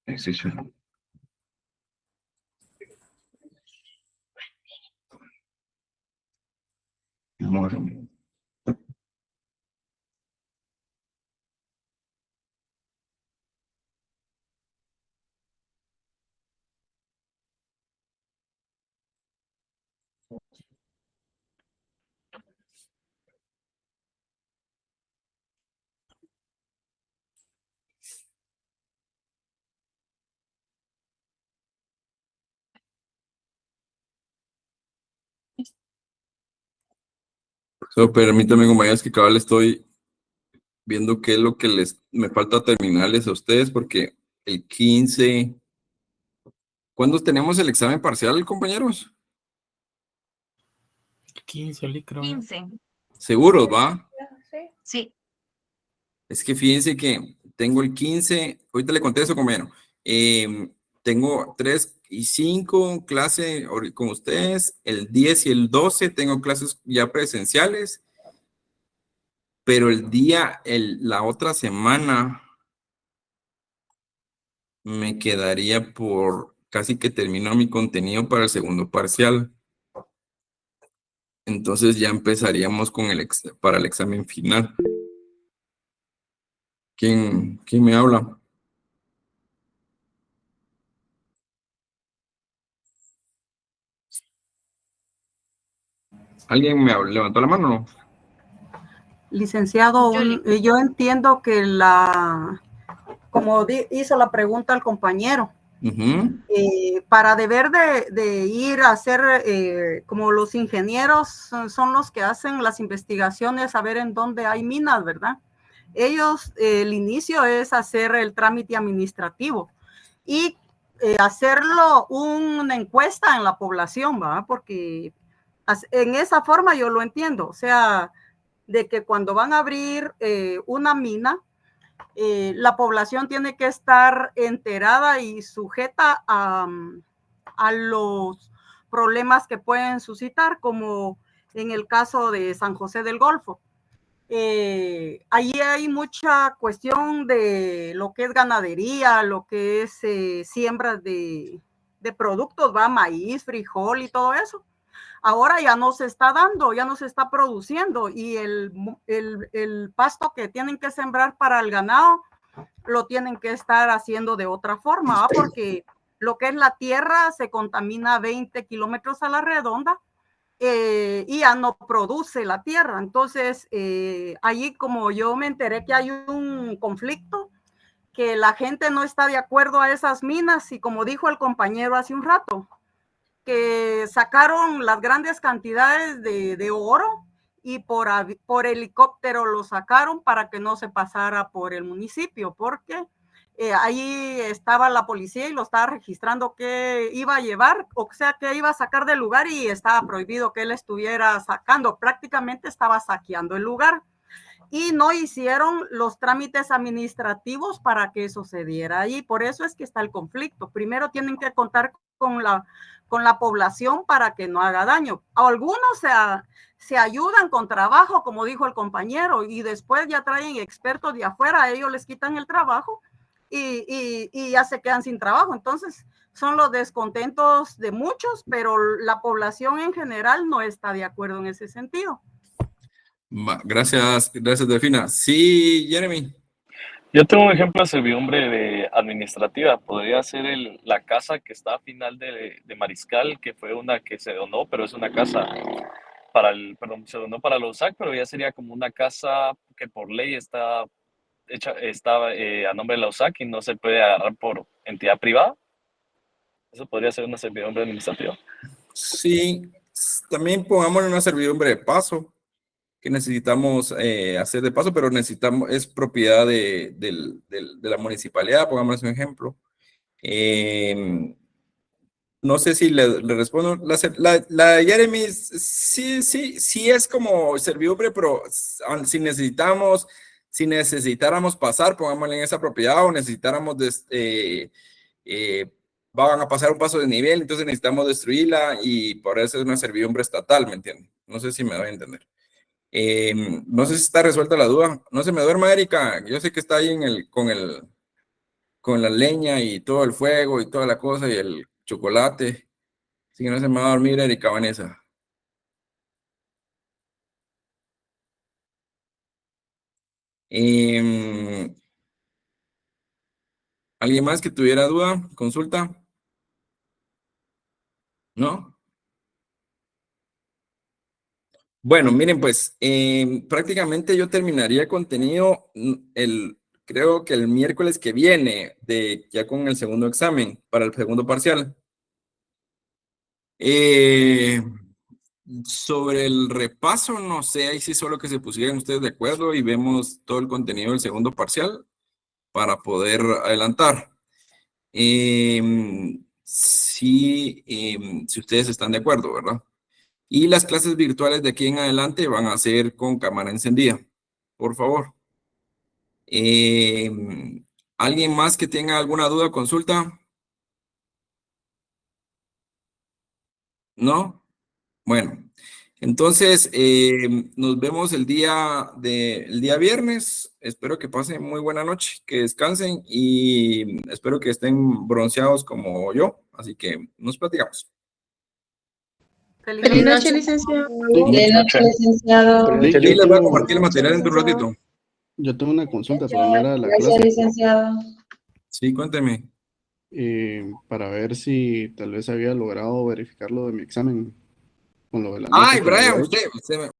Excepción. Permítanme, compañeros, que cabal estoy viendo qué es lo que me falta terminarles a ustedes, porque el 15... ¿Cuándo tenemos el examen parcial, compañeros? El 15, creo. 15. ¿Seguros, va? Sí. Es que fíjense que tengo el 15, ahorita le contesto, compañero. Tengo 3 y 5 clases con ustedes, el 10 y el 12 tengo clases ya presenciales, pero la otra semana me quedaría por casi que termino mi contenido para el segundo parcial. Entonces ya empezaríamos para el examen final. ¿Quién me habla? ¿Alguien me levantó la mano o no? Licenciado, yo entiendo que la como hizo la pregunta el compañero, para deber de ir a hacer, como los ingenieros son los que hacen las investigaciones, a ver en dónde hay minas, ¿verdad? Ellos, el inicio es hacer el trámite administrativo y hacerlo una encuesta en la población, ¿verdad? Porque en esa forma yo lo entiendo, o sea, de que cuando van a abrir una mina, la población tiene que estar enterada y sujeta a los problemas que pueden suscitar, como en el caso de San José del Golfo. Allí hay mucha cuestión de lo que es ganadería, lo que es siembra de productos, va, maíz, frijol y todo eso. Ahora ya no se está dando, ya no se está produciendo, y el pasto que tienen que sembrar para el ganado lo tienen que estar haciendo de otra forma, ¿va? Porque lo que es la tierra se contamina 20 kilómetros a la redonda y ya no produce la tierra. Entonces, allí como yo me enteré que hay un conflicto, que la gente no está de acuerdo a esas minas, y como dijo el compañero hace un rato, que sacaron las grandes cantidades de oro y por helicóptero lo sacaron para que no se pasara por el municipio, porque ahí estaba la policía y lo estaba registrando que iba a llevar, o sea, que iba a sacar del lugar, y estaba prohibido que él estuviera sacando, prácticamente estaba saqueando el lugar. Y no hicieron los trámites administrativos para que eso se diera ahí. Por eso es que está el conflicto. Primero tienen que contar con la población para que no haga daño. Algunos se ayudan con trabajo, como dijo el compañero, y después ya traen expertos de afuera, a ellos les quitan el trabajo y ya se quedan sin trabajo. Entonces, son los descontentos de muchos, pero la población en general no está de acuerdo en ese sentido. Gracias, Delfina. Sí, Jeremy. Yo tengo un ejemplo de servidumbre administrativa. Podría ser la casa que está a final de Mariscal, que fue una que se donó, pero es una casa se donó para la USAC, pero ya sería como una casa que por ley está a nombre de la USAC y no se puede agarrar por entidad privada. Eso podría ser una servidumbre administrativa. Sí, también pongámosle una servidumbre de paso, que necesitamos hacer de paso, pero es propiedad de la municipalidad, pongamos un ejemplo. No sé si le respondo. La de Jeremy, sí es como servidumbre, pero si necesitáramos pasar, pongámosle en esa propiedad, o necesitáramos van a pasar un paso de nivel, entonces necesitamos destruirla, y por eso es una servidumbre estatal, ¿me entienden? No sé si me doy a entender. No sé si está resuelta la duda. No se me duerma, Erika. Yo sé que está ahí con la leña y todo el fuego y toda la cosa y el chocolate. Así que no se me va a dormir, Erika Vanessa. ¿Alguien más que tuviera duda? ¿Consulta? ¿No? Bueno, miren, pues prácticamente yo terminaría el contenido creo que el miércoles que viene, ya con el segundo examen, para el segundo parcial. Sobre el repaso, no sé, ahí sí solo que se pusieran ustedes de acuerdo y vemos todo el contenido del segundo parcial para poder adelantar. Si ustedes están de acuerdo, ¿verdad? Y las clases virtuales de aquí en adelante van a ser con cámara encendida, por favor. ¿Alguien más que tenga alguna duda o consulta? ¿No? Bueno, entonces nos vemos el día viernes. Espero que pasen muy buena noche, que descansen, y espero que estén bronceados como yo. Así que nos platicamos. Feliz noche, licenciado. Feliz noche, licenciado. Yo les voy a compartir el material dentro de un ratito. Yo tengo una consulta para no era la Gracias, clase. licenciado. Sí, cuénteme. Para ver si tal vez había logrado verificar lo de mi examen con lo de la Ay, nota que me había Brian, hecho. usted